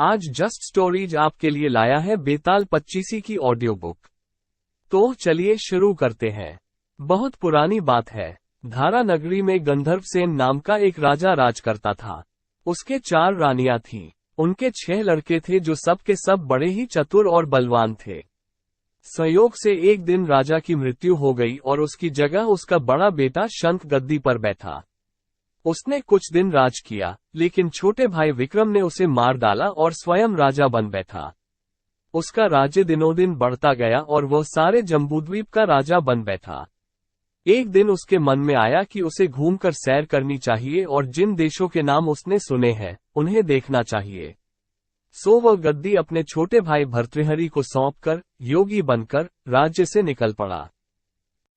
आज just stories आपके लिए लाया है बेताल पच्चीसी की ऑडियो बुक। तो चलिए शुरू करते हैं। बहुत पुरानी बात है। धारा नगरी में गंधर्वसेन नाम का एक राजा राज करता था। उसके 4 रानियां थीं। उनके 6 लड़के थे जो सब के सब बड़े ही चतुर और बलवान थे। संयोग से एक दिन राजा की मृत्यु हो गई और उसकी जगह उसका बड़ा बेटा शंख गद्दी पर बैठा। उसने कुछ दिन राज किया, लेकिन छोटे भाई विक्रम ने उसे मार डाला और स्वयं राजा बन बैठा। उसका राज्य दिनों दिन बढ़ता गया और वह सारे जम्बूद्वीप का राजा बन बैठा। एक दिन उसके मन में आया कि उसे घूमकर सैर करनी चाहिए और जिन देशों के नाम उसने सुने हैं उन्हें देखना चाहिए। सो वह गद्दी अपने छोटे भाई भर्तृहरि को सौंपकर योगी बनकर राज्य से निकल पड़ा।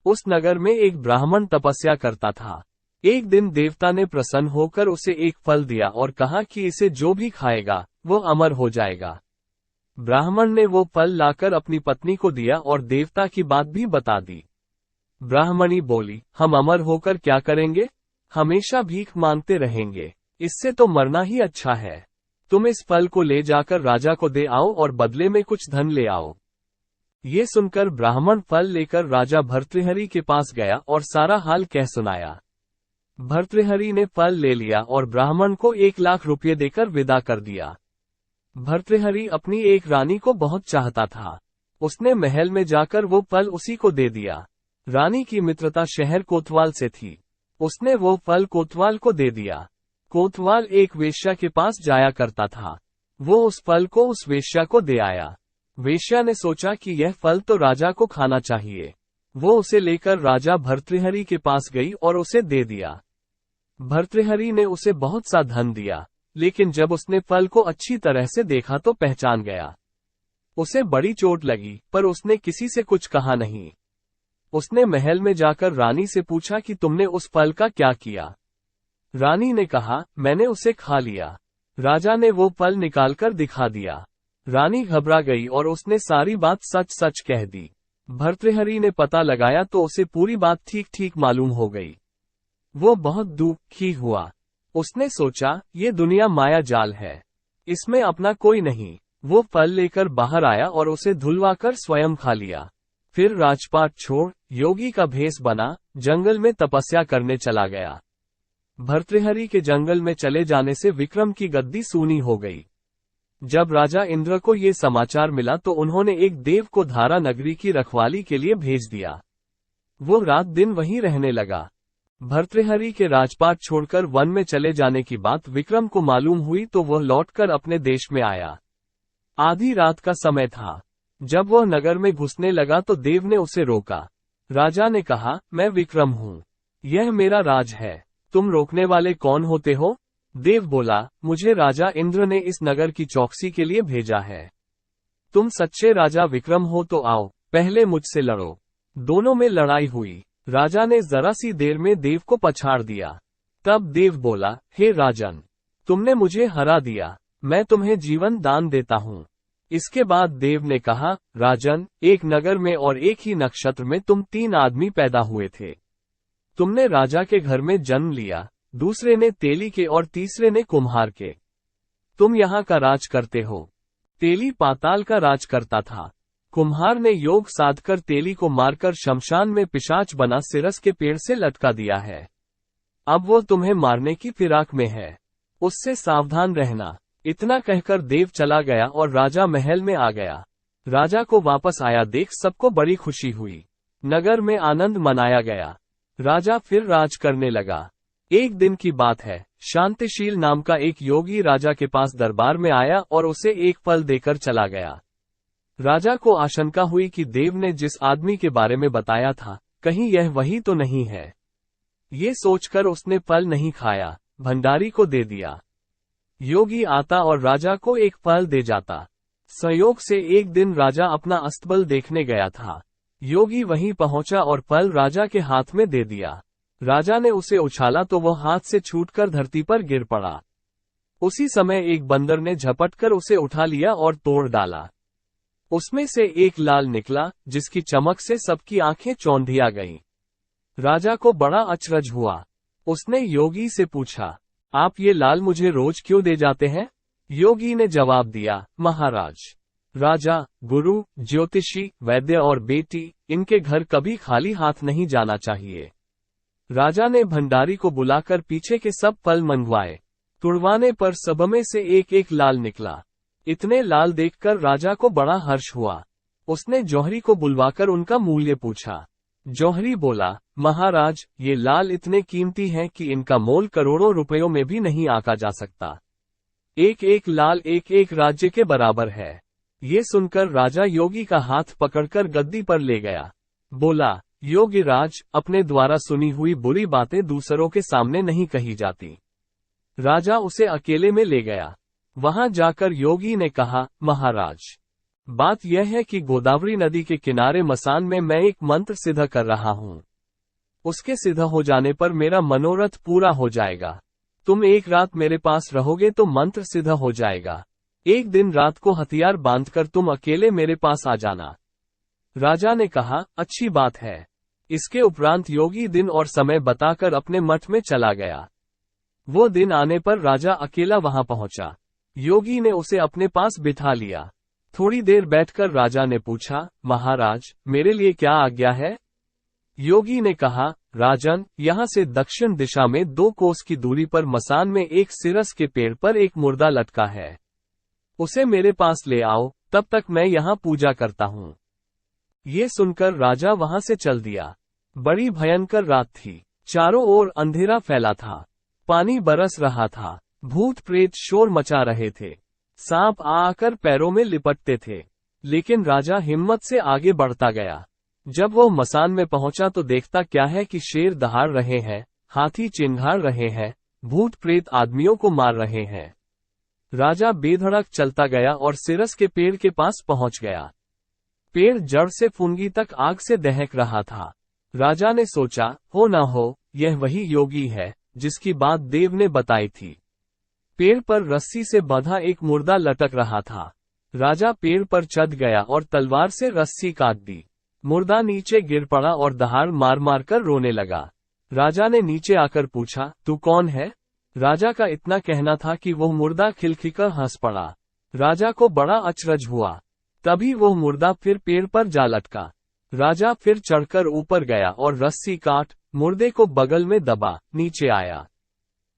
उस नगर में एक ब्राह्मण तपस्या करता था। एक दिन देवता ने प्रसन्न होकर उसे एक फल दिया और कहा कि इसे जो भी खाएगा वह अमर हो जाएगा। ब्राह्मण ने वो फल लाकर अपनी पत्नी को दिया और देवता की बात भी बता दी। ब्राह्मणी बोली, हम अमर होकर क्या करेंगे? हमेशा भीख मांगते रहेंगे, इससे तो मरना ही अच्छा है। तुम इस फल को ले जाकर राजा को दे आओ और बदले में कुछ धन ले आओ। ये सुनकर ब्राह्मण फल लेकर राजा भर्तृहरि के पास गया और सारा हाल कह सुनाया। भर्तृहरि ने फल ले लिया और ब्राह्मण को 1 लाख रुपये देकर विदा कर दिया। भर्तृहरि अपनी एक रानी को बहुत चाहता था। उसने महल में जाकर वो फल उसी को दे दिया। रानी की मित्रता शहर कोतवाल से थी। उसने वो फल कोतवाल को दे दिया। कोतवाल एक वेश्या के पास जाया करता था। वो उस फल को उस वेश्या को दे आया। वेश्या ने सोचा कि यह फल तो राजा को खाना चाहिए। वो उसे लेकर राजा भर्तृहरि के पास गई और उसे दे दिया। भर्तृहरि ने उसे बहुत सा धन दिया, लेकिन जब उसने फल को अच्छी तरह से देखा तो पहचान गया। उसे बड़ी चोट लगी, पर उसने किसी से कुछ कहा नहीं। उसने महल में जाकर रानी से पूछा कि तुमने उस फल का क्या किया? रानी ने कहा, मैंने उसे खा लिया। राजा ने वो फल निकालकर दिखा दिया। रानी घबरा गई और उसने सारी बात सच सच कह दी। भर्तृहरि ने पता लगाया तो उसे पूरी बात ठीक ठीक मालूम हो गई। वो बहुत दुखी हुआ। उसने सोचा, ये दुनिया माया जाल है, इसमें अपना कोई नहीं। वो फल लेकर बाहर आया और उसे धुलवाकर स्वयं खा लिया। फिर राजपाट छोड़ योगी का भेष बना जंगल में तपस्या करने चला गया। भर्तृहरि के जंगल में चले जाने से विक्रम की गद्दी सूनी हो गई। जब राजा इंद्र को ये समाचार मिला तो उन्होंने एक देव को धारा नगरी की रखवाली के लिए भेज दिया। वो रात दिन वहीं रहने लगा। भर्तृहरि के राजपाट छोड़कर वन में चले जाने की बात विक्रम को मालूम हुई तो वह लौटकर अपने देश में आया। आधी रात का समय था। जब वह नगर में घुसने लगा तो देव ने उसे रोका। राजा ने कहा, मैं विक्रम हूँ, यह मेरा राज है, तुम रोकने वाले कौन होते हो? देव बोला, मुझे राजा इंद्र ने इस नगर की चौकसी के लिए भेजा है। तुम सच्चे राजा विक्रम हो तो आओ, पहले मुझसे लड़ो। दोनों में लड़ाई हुई। राजा ने जरा सी देर में देव को पछाड़ दिया। तब देव बोला, हे राजन, तुमने मुझे हरा दिया, मैं तुम्हें जीवन दान देता हूँ। इसके बाद देव ने कहा, राजन, एक नगर में और एक ही नक्षत्र में तुम 3 आदमी पैदा हुए थे। तुमने राजा के घर में जन्म लिया, दूसरे ने तेली के और तीसरे ने कुम्हार के। तुम यहाँ का राज करते हो। तेली पाताल का राज करता था। कुम्हार ने योग साधकर तेली को मारकर शमशान में पिशाच बना सिरस के पेड़ से लटका दिया है। अब वो तुम्हें मारने की फिराक में है, उससे सावधान रहना। इतना कहकर देव चला गया और राजा महल में आ गया। राजा को वापस आया देख सबको बड़ी खुशी हुई। नगर में आनंद मनाया गया। राजा फिर राज करने लगा। एक दिन की बात है, शांतिशील नाम का एक योगी राजा के पास दरबार में आया और उसे एक फल देकर चला गया। राजा को आशंका हुई कि देव ने जिस आदमी के बारे में बताया था, कहीं यह वही तो नहीं है। ये सोचकर उसने फल नहीं खाया, भंडारी को दे दिया। योगी आता और राजा को एक फल दे जाता। संयोग से एक दिन राजा अपना अस्तबल देखने गया था। योगी वहीं पहुंचा और फल राजा के हाथ में दे दिया। राजा ने उसे उछाला तो वह हाथ से छूटकर धरती पर गिर पड़ा। उसी समय एक बंदर ने झपटकर उसे उठा लिया और तोड़ डाला। उसमें से एक लाल निकला, जिसकी चमक से सबकी आंखें चौंधिया गईं। राजा को बड़ा अचरज हुआ। उसने योगी से पूछा, आप ये लाल मुझे रोज क्यों दे जाते हैं? योगी ने जवाब दिया, महाराज, राजा, गुरु, ज्योतिषी, वैद्य और बेटी, इनके घर कभी खाली हाथ नहीं जाना चाहिए। राजा ने भंडारी को बुलाकर पीछे के सब फल मंगवाए। तुड़वाने पर सब में से एक एक लाल निकला। इतने लाल देखकर राजा को बड़ा हर्ष हुआ। उसने जौहरी को बुलवाकर उनका मूल्य पूछा। जौहरी बोला, महाराज, ये लाल इतने कीमती हैं कि इनका मोल करोड़ों रुपयों में भी नहीं आंका जा सकता। एक एक लाल एक एक राज्य के बराबर है। ये सुनकर राजा योगी का हाथ पकड़कर गद्दी पर ले गया। बोला, योगी राज, अपने द्वारा सुनी हुई बुरी बातें दूसरों के सामने नहीं कही जाती। राजा उसे अकेले में ले गया। वहां जाकर योगी ने कहा, महाराज, बात यह है कि गोदावरी नदी के किनारे मसान में मैं एक मंत्र सिद्ध कर रहा हूँ। उसके सिद्ध हो जाने पर मेरा मनोरथ पूरा हो जाएगा। तुम एक रात मेरे पास रहोगे तो मंत्र सिद्ध हो जाएगा। एक दिन रात को हथियार बांधकर तुम अकेले मेरे पास आ जाना। राजा ने कहा, अच्छी बात है। इसके उपरांत योगी दिन और समय बताकर अपने मठ में चला गया। वो दिन आने पर राजा अकेला वहां पहुंचा। योगी ने उसे अपने पास बिठा लिया। थोड़ी देर बैठकर राजा ने पूछा, महाराज, मेरे लिए क्या आज्ञा है? योगी ने कहा, राजन, यहाँ से दक्षिण दिशा में 2 कोस की दूरी पर मसान में एक सिरस के पेड़ पर एक मुर्दा लटका है। उसे मेरे पास ले आओ, तब तक मैं यहाँ पूजा करता हूँ। ये सुनकर राजा वहां से चल दिया। बड़ी भयंकर रात थी। चारों ओर अंधेरा फैला था। पानी बरस रहा था। भूत प्रेत शोर मचा रहे थे। सांप आकर पैरों में लिपटते थे। लेकिन राजा हिम्मत से आगे बढ़ता गया। जब वो मसान में पहुंचा तो देखता क्या है कि शेर दहाड़ रहे हैं, हाथी चिंघाड़ रहे हैं, भूत प्रेत आदमियों को मार रहे हैं। राजा बेधड़क चलता गया और सिरस के पेड़ के पास पहुंच गया। पेड़ जड़ से फुनगी तक आग से दहक रहा था। राजा ने सोचा, हो न हो, यह वही योगी है जिसकी बात देव ने बताई थी। पेड़ पर रस्सी से बंधा एक मुर्दा लटक रहा था। राजा पेड़ पर चढ़ गया और तलवार से रस्सी काट दी। मुर्दा नीचे गिर पड़ा और दहाड़ मार मार कर रोने लगा। राजा ने नीचे आकर पूछा, तू कौन है? राजा का इतना कहना था कि वह मुर्दा खिलखिलकर हंस पड़ा। राजा को बड़ा अचरज हुआ। तभी वह मुर्दा फिर पेड़ पर जा लटका। राजा फिर चढ़कर ऊपर गया और रस्सी काट मुर्दे को बगल में दबा नीचे आया।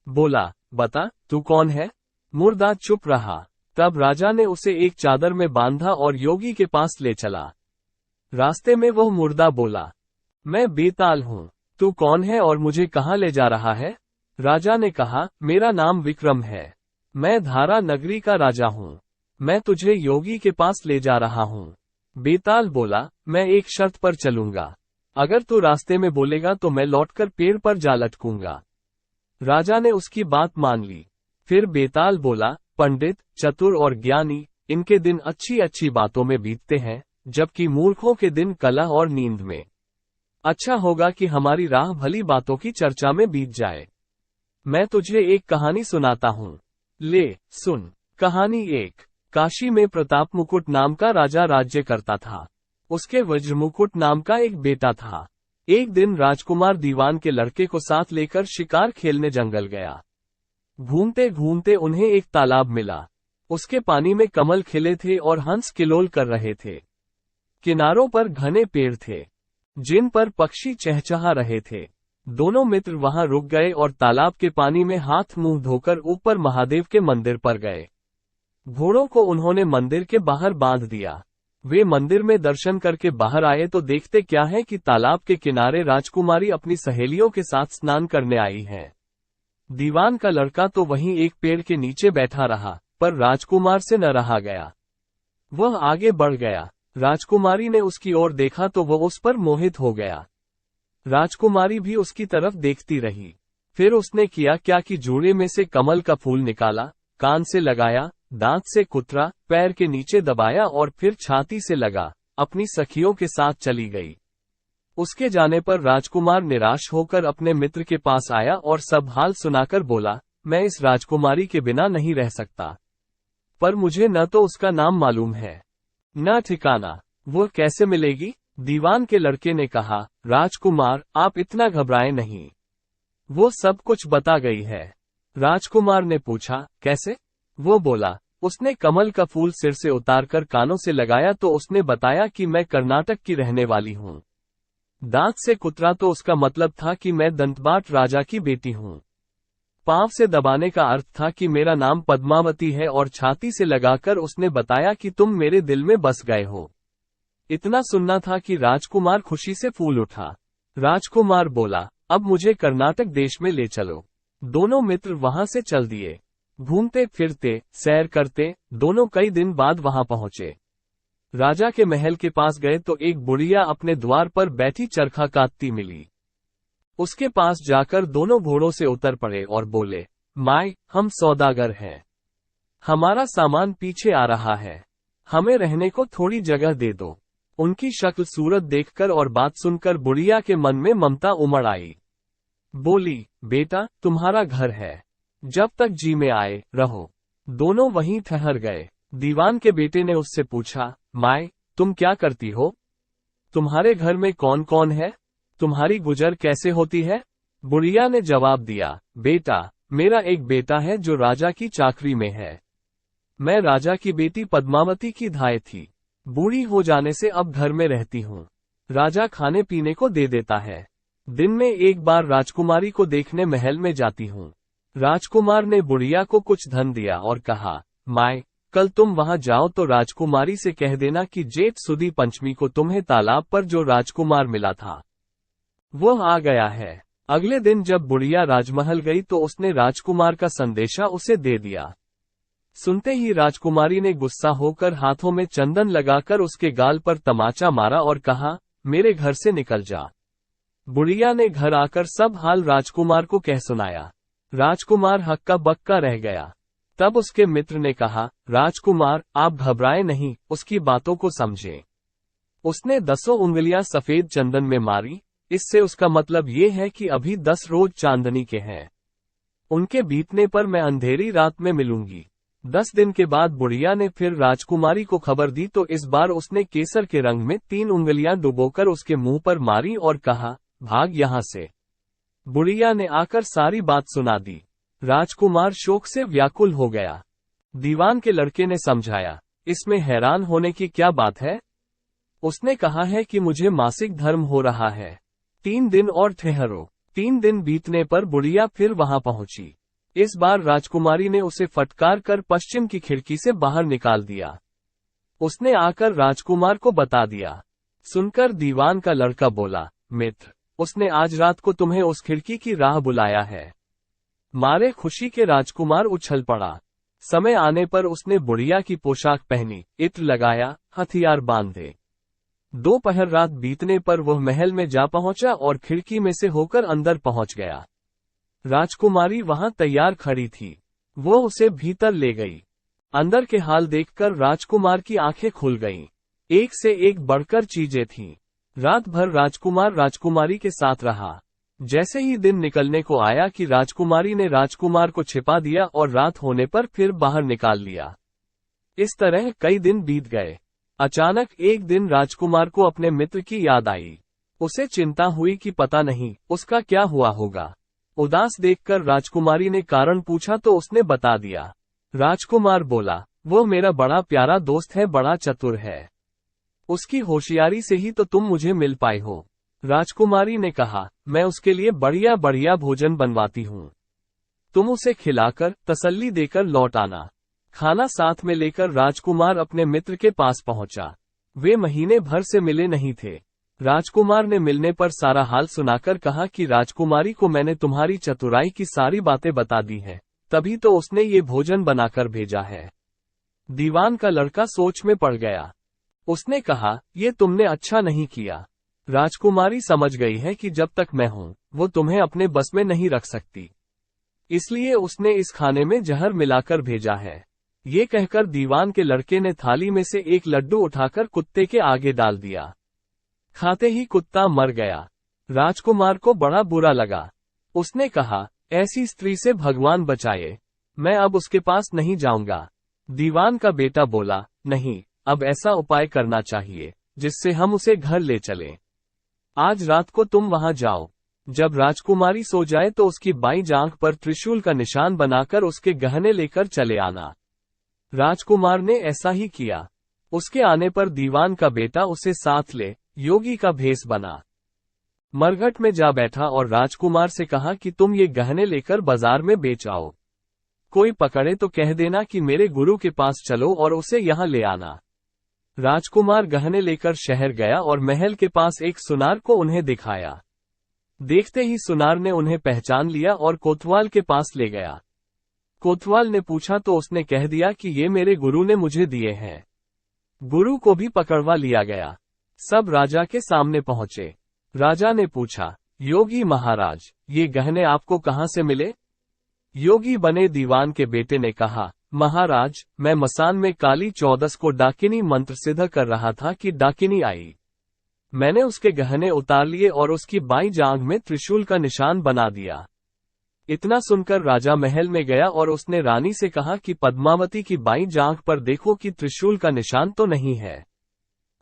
बोला, बता, तू कौन है? मुर्दा चुप रहा। तब राजा ने उसे एक चादर में बांधा और योगी के पास ले चला। रास्ते में वह मुर्दा बोला, मैं बेताल हूँ। तू कौन है और मुझे कहाँ ले जा रहा है? राजा ने कहा, मेरा नाम विक्रम है। मैं धारा नगरी का राजा हूँ। मैं तुझे योगी के पास ले जा रहा हूँ। बेताल बोला, मैं एक शर्त पर चलूंगा। अगर तू रास्ते में बोलेगा तो मैं लौटकर पेड़ पर जा लटकूंगा। राजा ने उसकी बात मान ली। फिर बेताल बोला, पंडित, चतुर और ज्ञानी, इनके दिन अच्छी अच्छी बातों में बीतते हैं, जबकि मूर्खों के दिन कलह और नींद में। अच्छा होगा कि हमारी राह भली बातों की चर्चा में बीत जाए। मैं तुझे एक कहानी सुनाता हूँ। ले सुन। कहानी 1। काशी में प्रताप मुकुट नाम का राजा राज्य करता था। उसके वज्रमुकुट नाम का एक बेटा था। एक दिन राजकुमार दीवान के लड़के को साथ लेकर शिकार खेलने जंगल गया। घूमते घूमते उन्हें एक तालाब मिला। उसके पानी में कमल खिले थे और हंस किलोल कर रहे थे। किनारों पर घने पेड़ थे, जिन पर पक्षी चहचहा रहे थे। दोनों मित्र वहां रुक गए और तालाब के पानी में हाथ मुंह धोकर ऊपर महादेव के मंदिर पर गए। घोड़ों को उन्होंने मंदिर के बाहर बांध दिया। वे मंदिर में दर्शन करके बाहर आए तो देखते क्या है कि तालाब के किनारे राजकुमारी अपनी सहेलियों के साथ स्नान करने आई है। दीवान का लड़का तो वहीं एक पेड़ के नीचे बैठा रहा, पर राजकुमार से न रहा गया। वह आगे बढ़ गया। राजकुमारी ने उसकी ओर देखा तो वह उस पर मोहित हो गया। राजकुमारी भी उसकी तरफ देखती रही। फिर उसने किया क्या कि जूड़े में से कमल का फूल निकाला, कान से लगाया, दांत से कुतरा, पैर के नीचे दबाया और फिर छाती से लगा, अपनी सखियों के साथ चली गई। उसके जाने पर राजकुमार निराश होकर अपने मित्र के पास आया और सब हाल सुनाकर बोला, मैं इस राजकुमारी के बिना नहीं रह सकता। पर मुझे न तो उसका नाम मालूम है, न ठिकाना। वो कैसे मिलेगी? दीवान के लड़के ने कहा, राजकुमार, आप इतना घबराएं नहीं। वो सब कुछ बता गई है। राजकुमार ने पूछा, कैसे? वो बोला। उसने कमल का फूल सिर से उतारकर कानों से लगाया तो उसने बताया कि मैं कर्नाटक की रहने वाली हूँ। दांत से कुतरा तो उसका मतलब था कि मैं दंतबाट राजा की बेटी हूँ। पांव से दबाने का अर्थ था कि मेरा नाम पद्मावती है और छाती से लगाकर उसने बताया कि तुम मेरे दिल में बस गए हो। इतना सुनना था कि राजकुमार खुशी से फूल उठा। राजकुमार बोला, अब मुझे कर्नाटक देश में ले चलो। दोनों मित्र वहां से चल दिए। घूमते फिरते, सैर करते, दोनों कई दिन बाद वहां पहुंचे। राजा के महल के पास गए तो एक बुढ़िया अपने द्वार पर बैठी चरखा काटती मिली। उसके पास जाकर दोनों घोड़ों से उतर पड़े और बोले, माई, हम सौदागर हैं। हमारा सामान पीछे आ रहा है। हमें रहने को थोड़ी जगह दे दो। उनकी शक्ल सूरत देखकर और बात सुनकर बुढ़िया के मन में ममता उमड़ आई। बोली, बेटा, तुम्हारा घर है। जब तक जी में आए, रहो। दोनों वहीं ठहर गए। दीवान के बेटे ने उससे पूछा, माई, तुम क्या करती हो? तुम्हारे घर में कौन कौन है? तुम्हारी गुजर कैसे होती है? बुढ़िया ने जवाब दिया, बेटा, मेरा एक बेटा है जो राजा की चाकरी में है। मैं राजा की बेटी पद्मावती की धाय थी। बूढ़ी हो जाने से अब घर में रहती हूँ। राजा खाने पीने को दे देता है। दिन में एक बार राजकुमारी को देखने महल में जाती हूँ। राजकुमार ने बुढ़िया को कुछ धन दिया और कहा, माए, कल तुम वहां जाओ तो राजकुमारी से कह देना कि जेठ सुदी पंचमी को तुम्हें तालाब पर जो राजकुमार मिला था वो आ गया है। अगले दिन जब बुढ़िया राजमहल गई तो उसने राजकुमार का संदेशा उसे दे दिया। सुनते ही राजकुमारी ने गुस्सा होकर हाथों में चंदन लगाकर उसके गाल पर तमाचा मारा और कहा, मेरे घर से निकल जा। बुढ़िया ने घर आकर सब हाल राजकुमार को कह सुनाया। राजकुमार हक्का बक्का रह गया। तब उसके मित्र ने कहा, राजकुमार, आप घबराए नहीं, उसकी बातों को समझें। उसने 10 उंगलियां सफेद चंदन में मारी। इससे उसका मतलब ये है कि अभी 10 रोज चांदनी के हैं। उनके बीतने पर मैं अंधेरी रात में मिलूंगी। 10 दिन के बाद बुढ़िया ने फिर राजकुमारी को खबर दी तो इस बार उसने केसर के रंग में 3 उंगलियां डुबोकर उसके मुंह पर मारी और कहा, भाग यहां से। बुढ़िया ने आकर सारी बात सुना दी। राजकुमार शोक से व्याकुल हो गया। दीवान के लड़के ने समझाया, इसमें हैरान होने की क्या बात है? उसने कहा है कि मुझे मासिक धर्म हो रहा है। 3 दिन और ठहरो। 3 दिन बीतने पर बुढ़िया फिर वहां पहुंची। इस बार राजकुमारी ने उसे फटकार कर पश्चिम की खिड़की से बाहर निकाल दिया। उसने आकर राजकुमार को बता दिया। सुनकर दीवान का लड़का बोला, मित्र, उसने आज रात को तुम्हें उस खिड़की की राह बुलाया है। मारे खुशी के राजकुमार उछल पड़ा। समय आने पर उसने बुढ़िया की पोशाक पहनी, इत्र लगाया, हथियार बांधे। दोपहर रात बीतने पर वह महल में जा पहुंचा और खिड़की में से होकर अंदर पहुंच गया। राजकुमारी वहां तैयार खड़ी थी। वो उसे भीतर ले गई। अंदर के हाल देखकर राजकुमार की आंखें खुल गईं। एक से एक बढ़कर चीजें थीं। रात भर राजकुमार राजकुमारी के साथ रहा। जैसे ही दिन निकलने को आया कि राजकुमारी ने राजकुमार को छिपा दिया और रात होने पर फिर बाहर निकाल लिया। इस तरह कई दिन बीत गए। अचानक एक दिन राजकुमार को अपने मित्र की याद आई। उसे चिंता हुई कि पता नहीं उसका क्या हुआ होगा। उदास देखकर राजकुमारी ने कारण पूछा तो उसने बता दिया। राजकुमार बोला, वो मेरा बड़ा प्यारा दोस्त है, बड़ा चतुर है। उसकी होशियारी से ही तो तुम मुझे मिल पाए हो। राजकुमारी ने कहा, मैं उसके लिए बढ़िया बढ़िया भोजन बनवाती हूँ। तुम उसे खिलाकर तसल्ली देकर लौट आना। खाना साथ में लेकर राजकुमार अपने मित्र के पास पहुंचा। वे महीने भर से मिले नहीं थे। राजकुमार ने मिलने पर सारा हाल सुनाकर कहा कि राजकुमारी को मैंने तुम्हारी चतुराई की सारी बातें बता दी हैं, तभी तो उसने ये भोजन बनाकर भेजा है। दीवान का लड़का सोच में पड़ गया। उसने कहा, ये तुमने अच्छा नहीं किया। राजकुमारी समझ गई है कि जब तक मैं हूं, वो तुम्हें अपने बस में नहीं रख सकती। इसलिए उसने इस खाने में जहर मिलाकर भेजा है। ये कहकर दीवान के लड़के ने थाली में से एक लड्डू उठाकर कुत्ते के आगे डाल दिया। खाते ही कुत्ता मर गया। राजकुमार को बड़ा बुरा लगा। उसने कहा, ऐसी स्त्री से भगवान बचाए, मैं अब उसके पास नहीं जाऊंगा। दीवान का बेटा बोला, नहीं, अब ऐसा उपाय करना चाहिए जिससे हम उसे घर ले चलें। आज रात को तुम वहां जाओ। जब राजकुमारी सो जाए तो उसकी बाईं जांघ पर त्रिशूल का निशान बनाकर उसके गहने लेकर चले आना। राजकुमार ने ऐसा ही किया। उसके आने पर दीवान का बेटा उसे साथ ले योगी का भेष बना, मरघट में जा बैठा और राजकुमार से कहा कि तुम ये गहने लेकर बाजार में बेच आओ। कोई पकड़े तो कह देना कि मेरे गुरु के पास चलो और उसे यहाँ ले आना। राजकुमार गहने लेकर शहर गया और महल के पास एक सुनार को उन्हें दिखाया। देखते ही सुनार ने उन्हें पहचान लिया और कोतवाल के पास ले गया। कोतवाल ने पूछा तो उसने कह दिया कि ये मेरे गुरु ने मुझे दिए हैं। गुरु को भी पकड़वा लिया गया। सब राजा के सामने पहुंचे। राजा ने पूछा, योगी महाराज, ये गहने आपको कहां से मिले? योगी बने दीवान के बेटे ने कहा, महाराज, मैं मसान में काली 14 को डाकिनी मंत्र सिद्ध कर रहा था कि डाकिनी आई। मैंने उसके गहने उतार लिए और उसकी बाईं जांघ में त्रिशूल का निशान बना दिया। इतना सुनकर राजा महल में गया और उसने रानी से कहा कि पद्मावती की बाईं जांघ पर देखो कि त्रिशूल का निशान तो नहीं है।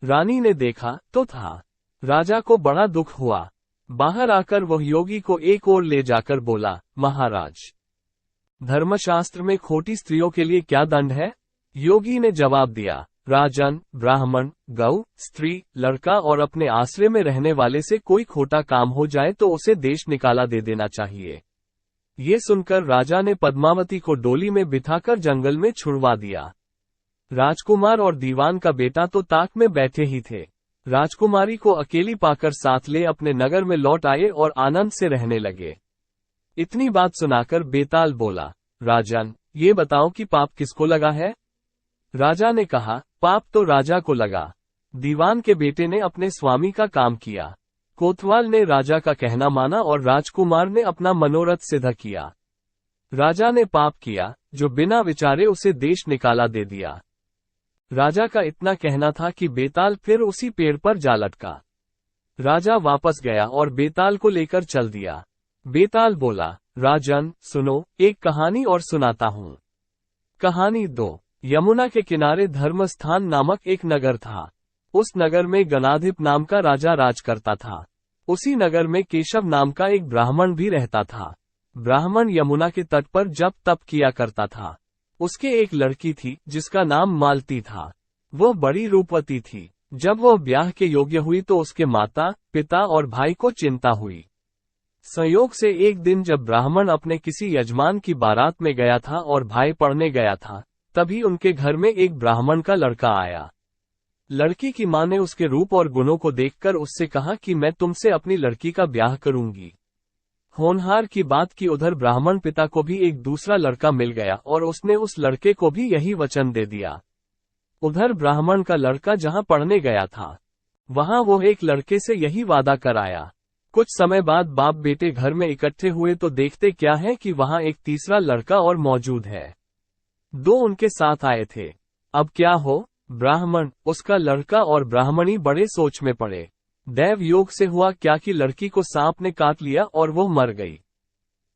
रानी ने देखा तो था। राजा को बड़ा दुख हुआ। बाहर आकर वह योगी को एक ओर ले जाकर बोला, महाराज, धर्मशास्त्र में खोटी स्त्रियों के लिए क्या दंड है? योगी ने जवाब दिया, राजन, ब्राह्मण, गौ, स्त्री, लड़का और अपने आश्रय में रहने वाले से कोई खोटा काम हो जाए तो उसे देश निकाला दे देना चाहिए। ये सुनकर राजा ने पद्मावती को डोली में बिठाकर जंगल में छुड़वा दिया। राजकुमार और दीवान का बेटा तो ताक में बैठे ही थे। राजकुमारी को अकेली पाकर साथ ले अपने नगर में लौट आए और आनंद से रहने लगे। इतनी बात सुनाकर बेताल बोला, राजन, ये बताओ कि पाप किसको लगा है? राजा ने कहा, पाप तो राजा को लगा। दीवान के बेटे ने अपने स्वामी का काम किया। कोतवाल ने राजा का कहना माना और राजकुमार ने अपना मनोरथ सिद्ध किया। राजा ने पाप किया, जो बिना विचारे उसे देश निकाला दे दिया। राजा का इतना कहना था कि बेताल फिर उसी पेड़ पर जा लटका। राजा वापस गया और बेताल को लेकर चल दिया। बेताल बोला, राजन, सुनो, एक कहानी और सुनाता हूँ। कहानी 2। यमुना के किनारे धर्मस्थान नामक एक नगर था। उस नगर में गणाधिप नाम का राजा राज करता था। उसी नगर में केशव नाम का एक ब्राह्मण भी रहता था। ब्राह्मण यमुना के तट पर जप तप किया करता था। उसके एक लड़की थी जिसका नाम मालती था। वह बड़ी रूपवती थी। जब वह ब्याह के योग्य हुई तो उसके माता, पिता और भाई को चिंता हुई। संयोग से एक दिन जब ब्राह्मण अपने किसी यजमान की बारात में गया था और भाई पढ़ने गया था, तभी उनके घर में एक ब्राह्मण का लड़का आया। लड़की की मां ने उसके रूप और गुणों को देखकर उससे कहा कि मैं तुमसे अपनी लड़की का ब्याह करूंगी। होनहार की बात की उधर ब्राह्मण पिता को भी एक दूसरा लड़का मिल गया और उसने उस लड़के को भी यही वचन दे दिया। उधर ब्राह्मण का लड़का जहां पढ़ने गया था, वहां वो एक लड़के से यही वादा कर आया। कुछ समय बाद बाप बेटे घर में इकट्ठे हुए तो देखते क्या है कि वहां एक तीसरा लड़का और मौजूद है। 2 उनके साथ आए थे। अब क्या हो? ब्राह्मण, उसका लड़का और ब्राह्मणी बड़े सोच में पड़े। दैव योग से हुआ क्या कि लड़की को सांप ने काट लिया और वो मर गई।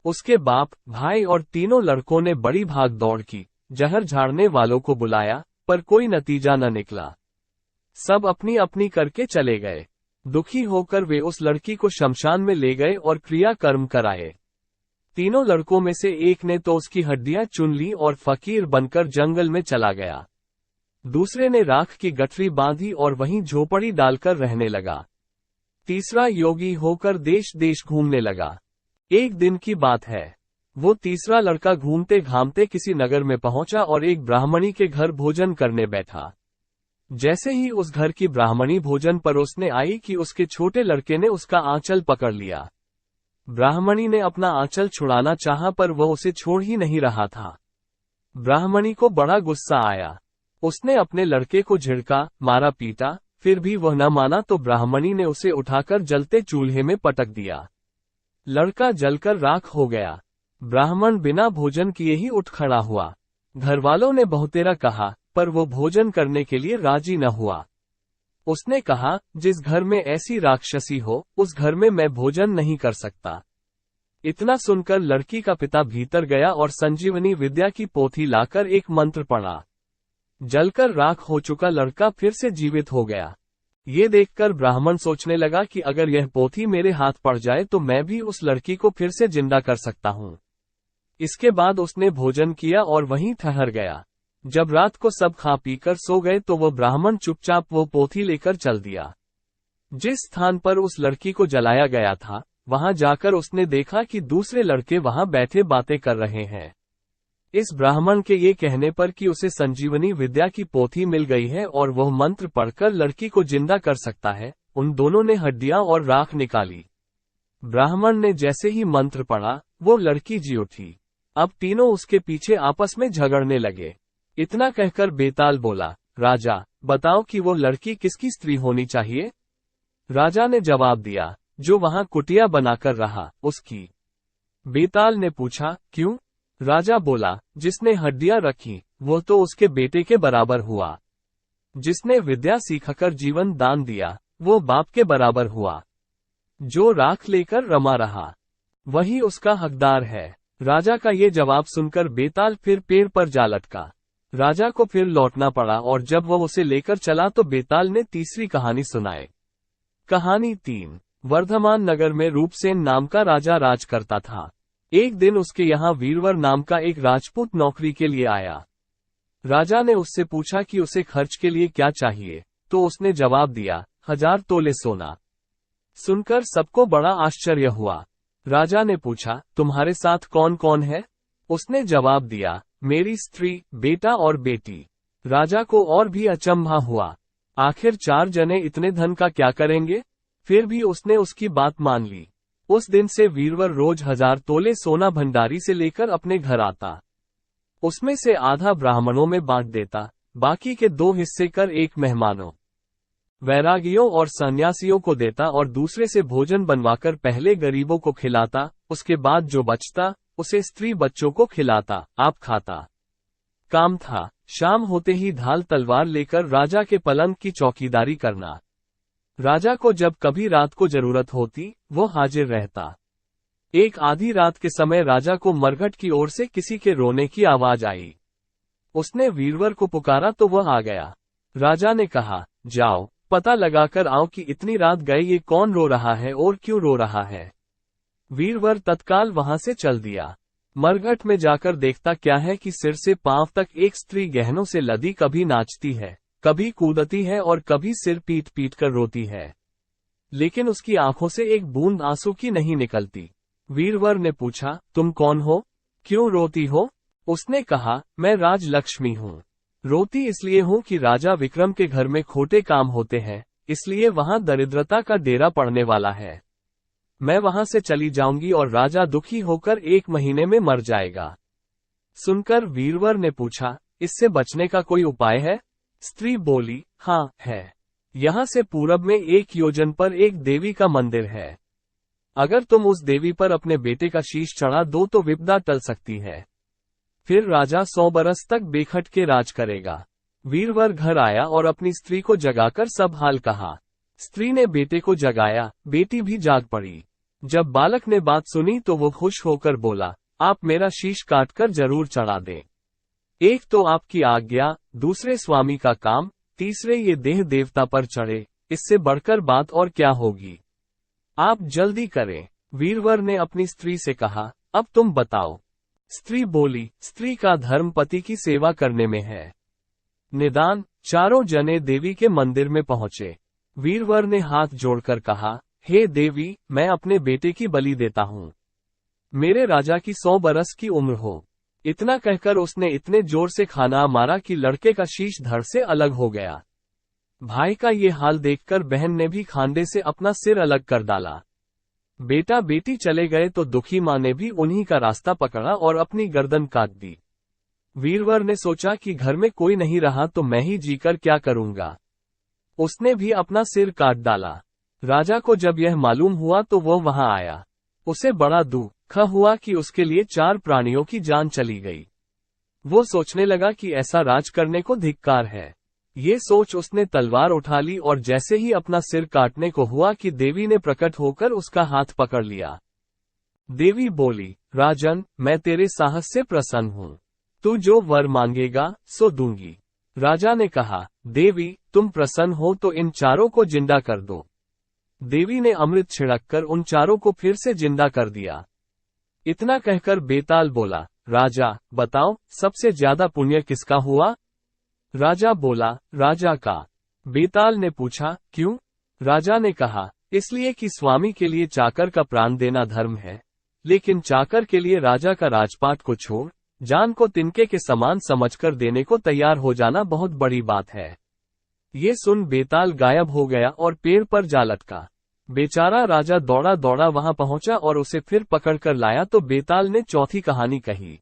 उसके बाप, भाई और तीनों लड़कों ने बड़ी भाग दौड़ की, जहर झाड़ने वालों को बुलाया, पर कोई नतीजा न निकला। सब अपनी अपनी करके चले गए। दुखी होकर वे उस लड़की को शमशान में ले गए और क्रियाकर्म कराए। तीनों लड़कों में से एक ने तो उसकी हड्डियां चुन ली और फकीर बनकर जंगल में चला गया। दूसरे ने राख की गठरी बांधी और वहीं झोपड़ी डालकर रहने लगा। तीसरा योगी होकर देश देश घूमने लगा। एक दिन की बात है, वो तीसरा लड़का घूमते घामते किसी नगर में पहुंचा और एक ब्राह्मणी के घर भोजन करने बैठा। जैसे ही उस घर की ब्राह्मणी भोजन परोसने आई कि उसके छोटे लड़के ने उसका आंचल पकड़ लिया। ब्राह्मणी ने अपना आंचल छुड़ाना चाहा पर वह उसे छोड़ ही नहीं रहा था। ब्राह्मणी को बड़ा गुस्सा आया। उसने अपने लड़के को झिड़का, मारा पीटा, फिर भी वह न माना तो ब्राह्मणी ने उसे उठाकर जलते चूल्हे में पटक दिया। लड़का जलकर राख हो गया। ब्राह्मण बिना भोजन किए ही उठ खड़ा हुआ। घरवालों ने बहुतेरा कहा, पर वो भोजन करने के लिए राजी न हुआ। उसने कहा, जिस घर में ऐसी राक्षसी हो, उस घर में मैं भोजन नहीं कर सकता। इतना सुनकर लड़की का पिता भीतर गया और संजीवनी विद्या की पोथी लाकर एक मंत्र पढ़ा। जलकर राख हो चुका लड़का फिर से जीवित हो गया। ये देखकर ब्राह्मण सोचने लगा कि अगर यह पोथी मेरे हाथ पड़ जाए तो मैं भी उस लड़की को फिर से जिंदा कर सकता हूँ। इसके बाद उसने भोजन किया और वहीं ठहर गया। जब रात को सब खा पीकर सो गए तो वह ब्राह्मण चुपचाप वो पोथी लेकर चल दिया। जिस स्थान पर उस लड़की को जलाया गया था, वहां जाकर उसने देखा कि दूसरे लड़के वहां बैठे बातें कर रहे हैं। इस ब्राह्मण के ये कहने पर कि उसे संजीवनी विद्या की पोथी मिल गई है और वह मंत्र पढ़कर लड़की को जिंदा कर सकता है, उन दोनों ने हड्डियां और राख निकाली। ब्राह्मण ने जैसे ही मंत्र पढ़ा, वो लड़की जी उठी। अब तीनों उसके पीछे आपस में झगड़ने लगे। इतना कहकर बेताल बोला, राजा, बताओ कि वो लड़की किसकी स्त्री होनी चाहिए? राजा ने जवाब दिया, जो वहां कुटिया बनाकर रहा, उसकी। बेताल ने पूछा, क्यों? राजा बोला, जिसने हड्डियां रखी, वो तो उसके बेटे के बराबर हुआ। जिसने विद्या सीखकर जीवन दान दिया, वो बाप के बराबर हुआ। जो राख लेकर रमा रहा, वही उसका हकदार है। राजा का ये जवाब सुनकर बेताल फिर पेड़ पर जा लटका। राजा को फिर लौटना पड़ा और जब वह उसे लेकर चला तो बेताल ने तीसरी कहानी सुनाई। कहानी 3। वर्धमान नगर में रूपसेन नाम का राजा राज करता था। एक दिन उसके यहाँ वीरवर नाम का एक राजपूत नौकरी के लिए आया। राजा ने उससे पूछा कि उसे खर्च के लिए क्या चाहिए, तो उसने जवाब दिया, 1000 तोले सोना। सुनकर सबको बड़ा आश्चर्य हुआ। राजा ने पूछा, तुम्हारे साथ कौन कौन है? उसने जवाब दिया, मेरी स्त्री, बेटा और बेटी। राजा को और भी अचंभा हुआ। आखिर 4 जने इतने धन का क्या करेंगे? फिर भी उसने उसकी बात मान ली। उस दिन से वीरवर रोज 1000 तोले सोना भंडारी से लेकर अपने घर आता। उसमें से आधा ब्राह्मणों में बांट देता, बाकी के 2 हिस्से कर एक मेहमानों, वैरागियों और सन्यासियों को देता और दूसरे से भोजन बनवाकर पहले गरीबों को खिलाता, उसके बाद जो बचता उसे स्त्री बच्चों को खिलाता, आप खाता। काम था, शाम होते ही ढाल तलवार लेकर राजा के पलंग की चौकीदारी करना। राजा को जब कभी रात को जरूरत होती, वो हाजिर रहता। एक आधी रात के समय राजा को मरघट की ओर से किसी के रोने की आवाज आई। उसने वीरवर को पुकारा तो वह आ गया। राजा ने कहा, जाओ, पता लगाकर आओ कि इतनी रात गए ये कौन रो रहा है और क्यों रो रहा है। वीरवर तत्काल वहां से चल दिया। मरघट में जाकर देखता क्या है कि सिर से पांव तक एक स्त्री गहनों से लदी कभी नाचती है, कभी कूदती है और कभी सिर पीट पीट कर रोती है, लेकिन उसकी आंखों से एक बूंद आंसू की नहीं निकलती। वीरवर ने पूछा, तुम कौन हो? क्यों रोती हो? उसने कहा, मैं राजलक्ष्मी हूँ। रोती इसलिए हूँ कि राजा विक्रम के घर में खोटे काम होते हैं, इसलिए वहां दरिद्रता का डेरा पड़ने वाला है। मैं वहां से चली जाऊंगी और राजा दुखी होकर 1 महीने में मर जाएगा। सुनकर वीरवर ने पूछा, इससे बचने का कोई उपाय है? स्त्री बोली, हाँ है। यहाँ से पूरब में 1 योजन पर एक देवी का मंदिर है। अगर तुम उस देवी पर अपने बेटे का शीश चढ़ा दो तो विपदा टल सकती है। फिर राजा 100 बरस तक बेखट के राज करेगा। वीरवर घर आया और अपनी स्त्री को जगाकर सब हाल कहा। स्त्री ने बेटे को जगाया, बेटी भी जाग पड़ी। जब बालक ने बात सुनी तो वो खुश होकर बोला, आप मेरा शीश काटकर जरूर चढ़ा दें। एक तो आपकी आज्ञा, दूसरे स्वामी का काम, तीसरे ये देह देवता पर चढ़े, इससे बढ़कर बात और क्या होगी। आप जल्दी करें। वीरवर ने अपनी स्त्री से कहा, अब तुम बताओ। स्त्री बोली, स्त्री का धर्म पति की सेवा करने में है। निदान 4 जने देवी के मंदिर में पहुंचे। वीरवर ने हाथ जोड़कर कहा, हे देवी, मैं अपने बेटे की बलि देता हूँ। मेरे राजा की 100 बरस की उम्र हो। इतना कहकर उसने इतने जोर से खाना मारा कि लड़के का शीश धड़ से अलग हो गया। भाई का ये हाल देखकर बहन ने भी खांडे से अपना सिर अलग कर डाला। बेटा बेटी चले गए तो दुखी माँ ने भी उन्हीं का रास्ता पकड़ा और अपनी गर्दन काट दी। वीरवर ने सोचा कि घर में कोई नहीं रहा तो मैं ही जीकर क्या करूंगा। उसने भी अपना सिर काट डाला। राजा को जब यह मालूम हुआ तो वो वहां आया। उसे बड़ा दुख हुआ कि उसके लिए 4 प्राणियों की जान चली गई। वो सोचने लगा कि ऐसा राज करने को धिक्कार है। ये सोच उसने तलवार उठा ली और जैसे ही अपना सिर काटने को हुआ कि देवी ने प्रकट होकर उसका हाथ पकड़ लिया। देवी बोली, राजन, मैं तेरे साहस से प्रसन्न हूँ। तू जो वर मांगेगा सो दूंगी। राजा ने कहा, देवी, तुम प्रसन्न हो तो इन 4 को जिंदा कर दो। देवी ने अमृत छिड़ककर उन 4 को फिर से जिंदा कर दिया। इतना कहकर बेताल बोला, राजा बताओ सबसे ज्यादा पुण्य किसका हुआ? राजा बोला, राजा का। बेताल ने पूछा, क्यों? राजा ने कहा, इसलिए कि स्वामी के लिए चाकर का प्राण देना धर्म है, लेकिन चाकर के लिए राजा का राजपाट को छोड़ जान को तिनके के समान समझकर देने को तैयार हो जाना बहुत बड़ी बात है। ये सुन बेताल गायब हो गया और पेड़ पर जा लटका। बेचारा राजा दौड़ा दौड़ा वहां पहुंचा और उसे फिर पकड़कर लाया तो बेताल ने चौथी कहानी कही।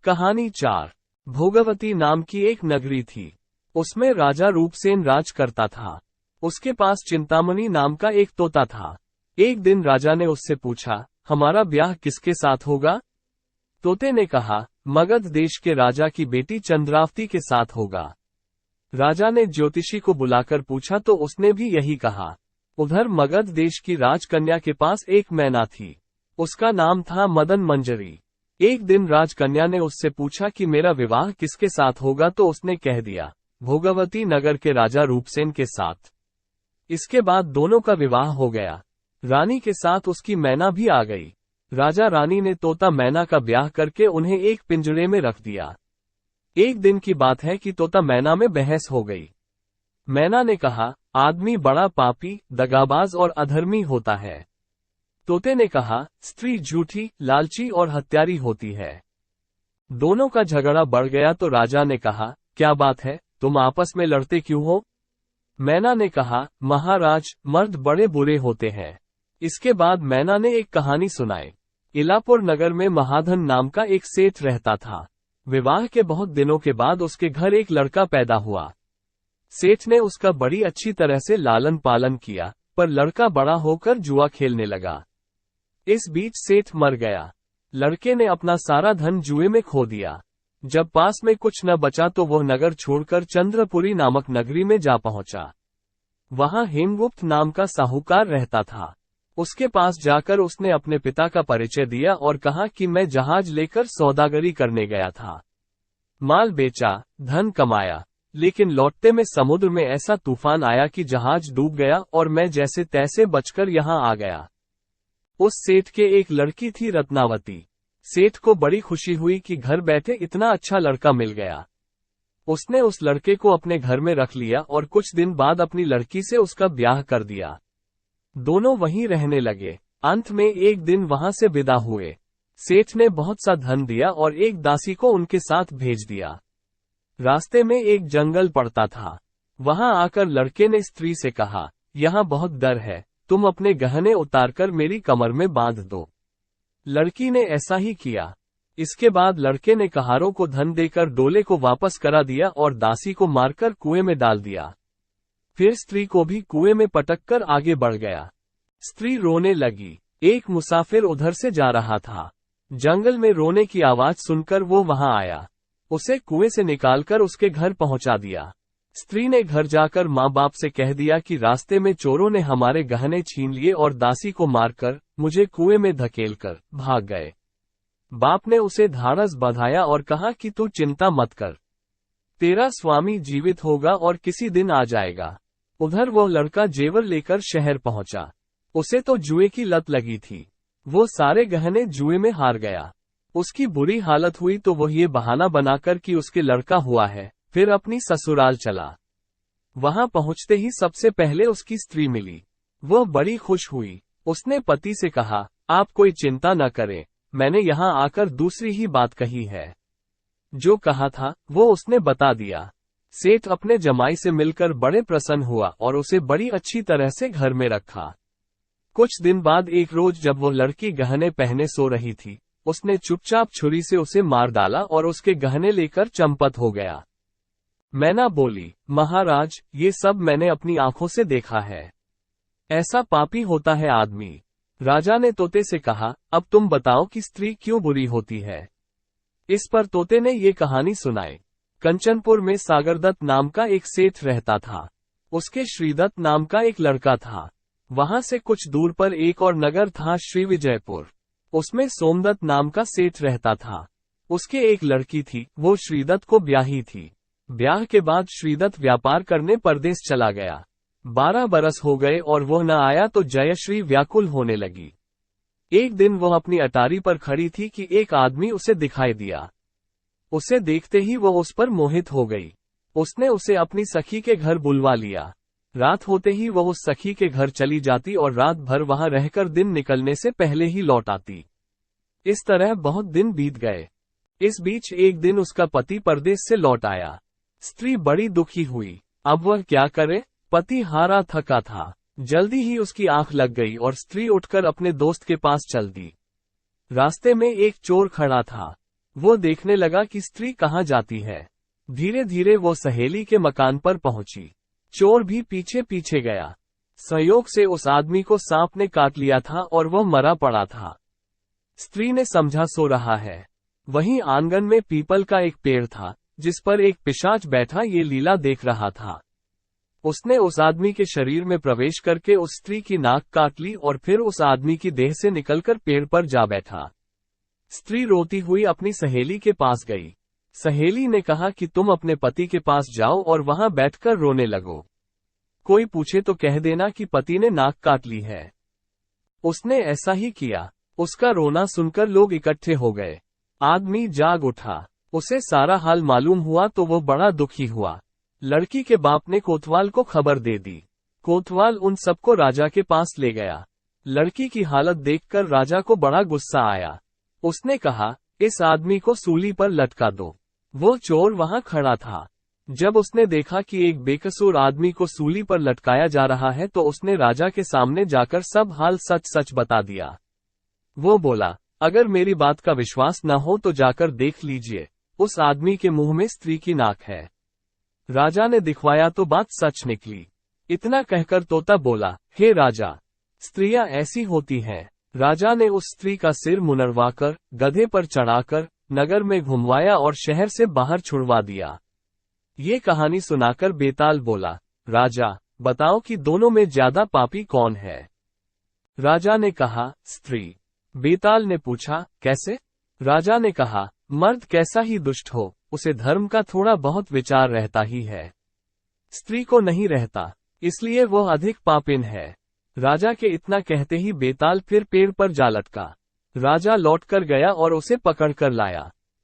कहानी 4। भोगवती नाम की एक नगरी थी। उसमें राजा रूपसेन राज करता था। उसके पास चिंतामणि नाम का एक तोता था। एक दिन राजा ने उससे पूछा, हमारा ब्याह किसके साथ होगा? तोते ने कहा, मगध देश के राजा की बेटी चंद्रावती के साथ होगा। राजा ने ज्योतिषी को बुलाकर पूछा तो उसने भी यही कहा। उधर मगध देश की राजकन्या के पास एक मैना थी। उसका नाम था मदन मंजरी। एक दिन राजकन्या ने उससे पूछा कि मेरा विवाह किसके साथ होगा तो उसने कह दिया, भोगवती नगर के राजा रूपसेन के साथ। इसके बाद दोनों का विवाह हो गया। रानी के साथ उसकी मैना भी आ गई। राजा रानी ने तोता मैना का ब्याह करके उन्हें एक पिंजरे में रख दिया। एक दिन की बात है कि तोता मैना में बहस हो गई। मैना ने कहा, आदमी बड़ा पापी, दगाबाज और अधर्मी होता है। तोते ने कहा, स्त्री झूठी, लालची और हत्यारी होती है। दोनों का झगड़ा बढ़ गया तो राजा ने कहा, क्या बात है, तुम आपस में लड़ते क्यों हो? मैना ने कहा, महाराज, मर्द बड़े बुरे होते हैं। इसके बाद मैना ने एक कहानी सुनाई। इलापुर नगर में महाधन नाम का एक सेठ रहता था। विवाह के बहुत दिनों के बाद उसके घर एक लड़का पैदा हुआ। सेठ ने उसका बड़ी अच्छी तरह से लालन पालन किया, पर लड़का बड़ा होकर जुआ खेलने लगा। इस बीच सेठ मर गया। लड़के ने अपना सारा धन जुए में खो दिया। जब पास में कुछ न बचा तो वह नगर छोड़कर चंद्रपुरी नामक नगरी में जा पहुंचा। वहां हेमगुप्त नाम का साहूकार रहता था। उसके पास जाकर उसने अपने पिता का परिचय दिया और कहा कि मैं जहाज लेकर सौदागरी करने गया था। माल बेचा, धन कमाया, लेकिन लौटते में समुद्र में ऐसा तूफान आया कि जहाज डूब गया और मैं जैसे तैसे बचकर यहाँ आ गया। उस सेठ के एक लड़की थी रत्नावती। सेठ को बड़ी खुशी हुई कि घर बैठे इतना अच्छा लड़का मिल गया। उसने उस लड़के को अपने घर में रख लिया और कुछ दिन बाद अपनी लड़की से उसका ब्याह कर दिया। दोनों वहीं रहने लगे। अंत में एक दिन वहां से विदा हुए। सेठ ने बहुत सा धन दिया और एक दासी को उनके साथ भेज दिया। रास्ते में एक जंगल पड़ता था। वहां आकर लड़के ने स्त्री से कहा, यहाँ बहुत डर है, तुम अपने गहने उतारकर मेरी कमर में बांध दो। लड़की ने ऐसा ही किया। इसके बाद लड़के ने कहारों को धन देकर डोले को वापस करा दिया और दासी को मारकर कुएं में डाल दिया। फिर स्त्री को भी कुएं में पटककर आगे बढ़ गया। स्त्री रोने लगी। एक मुसाफिर उधर से जा रहा था। जंगल में रोने की आवाज सुनकर वो वहां आया। उसे कुएं से निकालकर उसके घर पहुंचा दिया। स्त्री ने घर जाकर माँ बाप से कह दिया कि रास्ते में चोरों ने हमारे गहने छीन लिए और दासी को मारकर मुझे कुएं में धकेलकर भाग गए। बाप ने उसे ढाढ़स बंधाया और कहा कि तू चिंता मत कर, तेरा स्वामी जीवित होगा और किसी दिन आ जाएगा। उधर वो लड़का जेवर लेकर शहर पहुंचा। उसे तो जुए की लत लगी थी। वो सारे गहने जुए में हार गया। उसकी बुरी हालत हुई तो वो ये बहाना बनाकर कि उसके लड़का हुआ है, फिर अपनी ससुराल चला। वहां पहुंचते ही सबसे पहले उसकी स्त्री मिली। वह बड़ी खुश हुई। उसने पति से कहा, आप कोई चिंता न करें, मैंने यहाँ आकर दूसरी ही बात कही है। जो कहा था वो उसने बता दिया। सेठ अपने जमाई से मिलकर बड़े प्रसन्न हुआ और उसे बड़ी अच्छी तरह से घर में रखा। कुछ दिन बाद एक रोज जब वो लड़की गहने पहने सो रही थी, उसने चुपचाप छुरी से उसे मार डाला और उसके गहने लेकर चंपत हो गया। मैना बोली, महाराज, ये सब मैंने अपनी आंखों से देखा है। ऐसा पापी होता है आदमी। राजा ने तोते से कहा, अब तुम बताओ कि स्त्री क्यों बुरी होती है। इस पर तोते ने ये कहानी सुनाई। कंचनपुर में सागरदत्त नाम का एक सेठ रहता था। उसके श्रीदत्त नाम का एक लड़का था। वहां से कुछ दूर पर एक और नगर था, श्री विजयपुर। उसमें सोमदत्त नाम का सेठ रहता था। उसके एक लड़की थी, वो श्रीदत्त को ब्याही थी। ब्याह के बाद श्रीदत्त व्यापार करने परदेश चला गया। 12 बरस हो गए और वह न आया तो जयश्री व्याकुल होने लगी। एक दिन वह अपनी अटारी पर खड़ी थी कि एक आदमी उसे दिखाई दिया। उसे देखते ही वह उस पर मोहित हो गई। उसने उसे अपनी सखी के घर बुलवा लिया। रात होते ही वह उस सखी के घर चली जाती और रात भर वहां रहकर दिन निकलने से पहले ही लौट आती। इस तरह बहुत दिन बीत गए। इस बीच एक दिन उसका पति परदेश से लौट आया। स्त्री बड़ी दुखी हुई। अब वह क्या करे? पति हारा थका था। जल्दी ही उसकी आंख लग गई और स्त्री उठकर अपने दोस्त के पास चल दी। रास्ते में एक चोर खड़ा था। वो देखने लगा कि स्त्री कहाँ जाती है। धीरे धीरे वो सहेली के मकान पर पहुंची। चोर भी पीछे पीछे गया। संयोग से उस आदमी को सांप ने काट लिया था और वह मरा पड़ा था। स्त्री ने समझा सो रहा है। वहीं आंगन में पीपल का एक पेड़ था जिस पर एक पिशाच बैठा ये लीला देख रहा था। उसने उस आदमी के शरीर में प्रवेश करके उस स्त्री की नाक काट ली और फिर उस आदमी की देह से निकलकर पेड़ पर जा बैठा। स्त्री रोती हुई अपनी सहेली के पास गई। सहेली ने कहा कि तुम अपने पति के पास जाओ और वहां बैठकर रोने लगो। कोई पूछे तो कह देना कि पति ने नाक काट ली है। उसने ऐसा ही किया। उसका रोना सुनकर लोग इकट्ठे हो गए। आदमी जाग उठा। उसे सारा हाल मालूम हुआ तो वो बड़ा दुखी हुआ। लड़की के बाप ने कोतवाल को खबर दे दी। कोतवाल उन सबको राजा के पास ले गया। लड़की की हालत देखकर राजा को बड़ा गुस्सा आया। उसने कहा, इस आदमी को सूली पर लटका दो। वो चोर वहां खड़ा था। जब उसने देखा कि एक बेकसूर आदमी को सूली पर लटकाया जा रहा है तो उसने राजा के सामने जाकर सब हाल सच सच बता दिया। वो बोला, अगर मेरी बात का विश्वास न हो तो जाकर देख लीजिए, उस आदमी के मुंह में स्त्री की नाक है। राजा ने दिखवाया तो बात सच निकली। इतना कहकर तोता बोला, हे राजा, स्त्रियां ऐसी होती हैं। राजा ने उस स्त्री का सिर मुनरवाकर गधे पर चढ़ाकर नगर में घुमवाया और शहर से बाहर छुड़वा दिया। ये कहानी सुनाकर बेताल बोला, राजा, बताओ कि दोनों में ज्यादा पापी कौन है? राजा ने कहा, स्त्री। बेताल ने पूछा, कैसे? राजा ने कहा, मर्द कैसा ही दुष्ट हो, उसे धर्म का थोड़ा बहुत विचार रहता ही है। स्त्री को नहीं रहता, इसलिए वह अधिक पापिन है। राजा के इतना कहते ही बेताल फिर पेड़ पर जा लटका। राजा लौटकर गया और उसे पकड़कर लाया।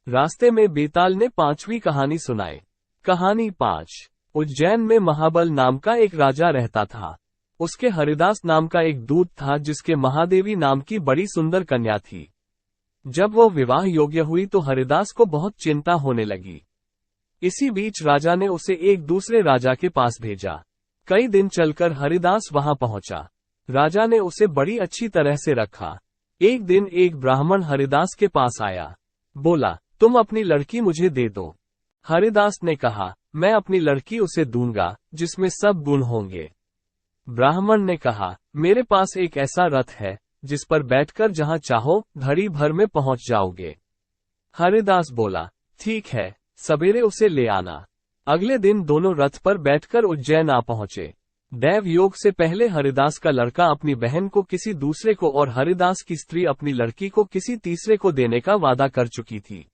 रास्ते में बेताल ने 5वीं कहानी सुनाई। कहानी 5। उज्जैन में महाबल नाम का एक राजा रहता था। उसके हरिदास नाम का एक दूत था जिसके महादेवी नाम की बड़ी सुंदर कन्या थी। जब वो विवाह योग्य हुई तो हरिदास को बहुत चिंता होने लगी। इसी बीच राजा ने उसे एक दूसरे राजा के पास भेजा। कई दिन चलकर हरिदास वहां पहुंचा। राजा ने उसे बड़ी अच्छी तरह से रखा। एक दिन एक ब्राह्मण हरिदास के पास आया। बोला, तुम अपनी लड़की मुझे दे दो। हरिदास ने कहा, मैं अपनी लड़की उसे दूंगा जिसमें सब गुण होंगे। ब्राह्मण ने कहा, मेरे पास एक ऐसा रथ है जिस पर बैठकर जहां चाहो घड़ी भर में पहुंच जाओगे। हरिदास बोला, ठीक है, सवेरे उसे ले आना। अगले दिन दोनों रथ पर बैठकर उज्जैन आ पहुंचे। दैव योग से पहले हरिदास का लड़का अपनी बहन को किसी दूसरे को और हरिदास की स्त्री अपनी लड़की को किसी तीसरे को देने का वादा कर चुकी थी।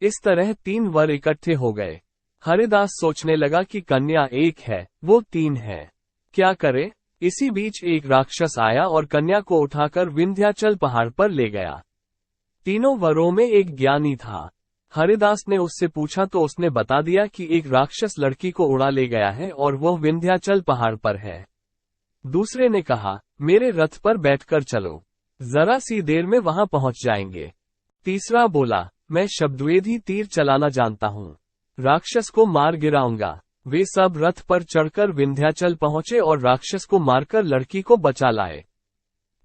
इस तरह 3 वर इकट्ठे हो गए। हरिदास सोचने लगा कि कन्या एक है, वो 3 है, क्या करे? इसी बीच एक राक्षस आया और कन्या को उठाकर विंध्याचल पहाड़ पर ले गया। तीनों वरों में एक ज्ञानी था। हरिदास ने उससे पूछा तो उसने बता दिया कि एक राक्षस लड़की को उड़ा ले गया है और वह विंध्याचल पहाड़ पर है। दूसरे ने कहा, मेरे रथ पर बैठकर चलो, जरा सी देर में वहां पहुंच जाएंगे। तीसरा बोला, मैं शब्दवेदी तीर चलाना जानता हूँ, राक्षस को मार गिराऊंगा। वे सब रथ पर चढ़कर विंध्याचल पहुंचे और राक्षस को मारकर लड़की को बचा लाए।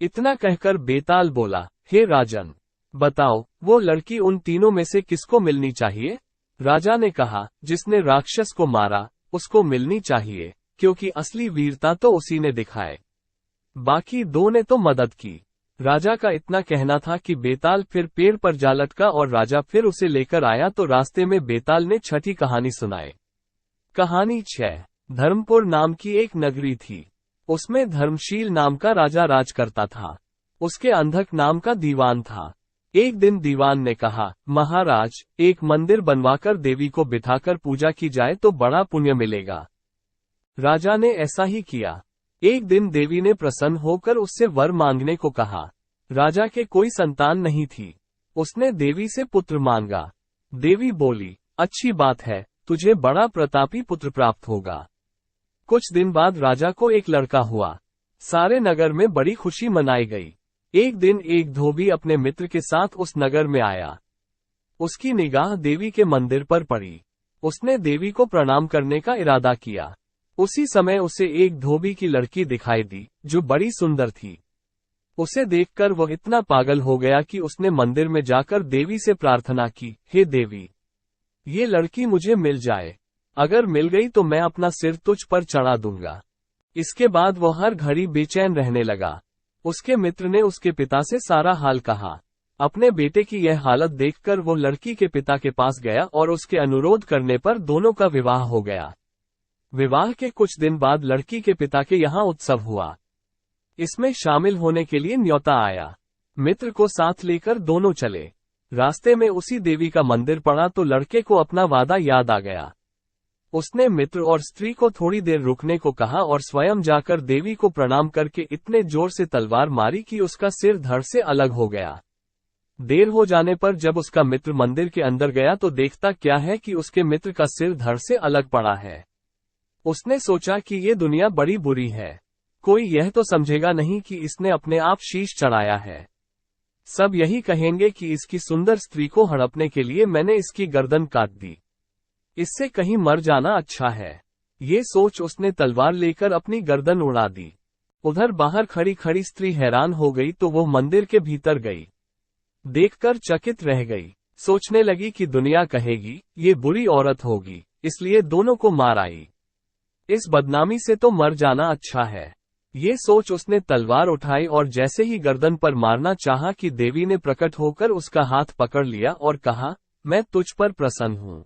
इतना कहकर बेताल बोला, हे राजन, बताओ वो लड़की उन तीनों में से किसको मिलनी चाहिए? राजा ने कहा, जिसने राक्षस को मारा उसको मिलनी चाहिए, क्योंकि असली वीरता तो उसी ने दिखाए। बाकी 2 ने तो मदद की। राजा का इतना कहना था कि बेताल फिर पेड़ पर जा लटका और राजा फिर उसे लेकर आया तो रास्ते में बेताल ने 6ठी कहानी सुनाई। कहानी 6। धर्मपुर नाम की एक नगरी थी। उसमें धर्मशील नाम का राजा राज करता था। उसके अंधक नाम का दीवान था। एक दिन दीवान ने कहा, महाराज, एक मंदिर बनवाकर देवी को बिठाकर पूजा की जाए तो बड़ा पुण्य मिलेगा। राजा ने ऐसा ही किया। एक दिन देवी ने प्रसन्न होकर उससे वर मांगने को कहा। राजा के कोई संतान नहीं थी। उसने देवी से पुत्र मांगा। देवी बोली, अच्छी बात है, तुझे बड़ा प्रतापी पुत्र प्राप्त होगा। कुछ दिन बाद राजा को एक लड़का हुआ। सारे नगर में बड़ी खुशी मनाई गई। एक दिन एक धोबी अपने मित्र के साथ उस नगर में आया। उसकी निगाह देवी के मंदिर पर पड़ी। उसने देवी को प्रणाम करने का इरादा किया। उसी समय उसे एक धोबी की लड़की दिखाई दी, जो बड़ी सुंदर थी। उसे देखकर वह इतना पागल हो गया कि उसने मंदिर में जाकर देवी से प्रार्थना की, हे देवी, ये लड़की मुझे मिल जाए। अगर मिल गई तो मैं अपना सिर तुझ पर चढ़ा दूंगा। इसके बाद वह हर घड़ी बेचैन रहने लगा। उसके मित्र ने उसके पिता से सारा हाल कहा। अपने बेटे की यह हालत देखकर वो लड़की के पिता के पास गया और उसके अनुरोध करने पर दोनों का विवाह हो गया। विवाह के कुछ दिन बाद लड़की के पिता के यहाँ उत्सव हुआ। इसमें शामिल होने के लिए न्योता आया। मित्र को साथ लेकर दोनों चले। रास्ते में उसी देवी का मंदिर पड़ा तो लड़के को अपना वादा याद आ गया। उसने मित्र और स्त्री को थोड़ी देर रुकने को कहा और स्वयं जाकर देवी को प्रणाम करके इतने जोर से तलवार मारी कि उसका सिर धड़ से अलग हो गया। देर हो जाने पर जब उसका मित्र मंदिर के अंदर गया तो देखता क्या है कि उसके मित्र का सिर धड़ से अलग पड़ा है। उसने सोचा कि ये दुनिया बड़ी बुरी है। कोई यह तो समझेगा नहीं कि इसने अपने आप शीश चढ़ाया है। सब यही कहेंगे कि इसकी सुंदर स्त्री को हड़पने के लिए मैंने इसकी गर्दन काट दी। इससे कहीं मर जाना अच्छा है। ये सोच उसने तलवार लेकर अपनी गर्दन उड़ा दी। उधर बाहर खड़ी खड़ी स्त्री हैरान हो गई तो वो मंदिर के भीतर गई। देखकर चकित रह गई। सोचने लगी कि दुनिया कहेगी ये बुरी औरत होगी, इसलिए दोनों को मार आई। इस बदनामी से तो मर जाना अच्छा है। ये सोच उसने तलवार उठाई और जैसे ही गर्दन पर मारना चाहा कि देवी ने प्रकट होकर उसका हाथ पकड़ लिया और कहा, मैं तुझ पर प्रसन्न हूँ,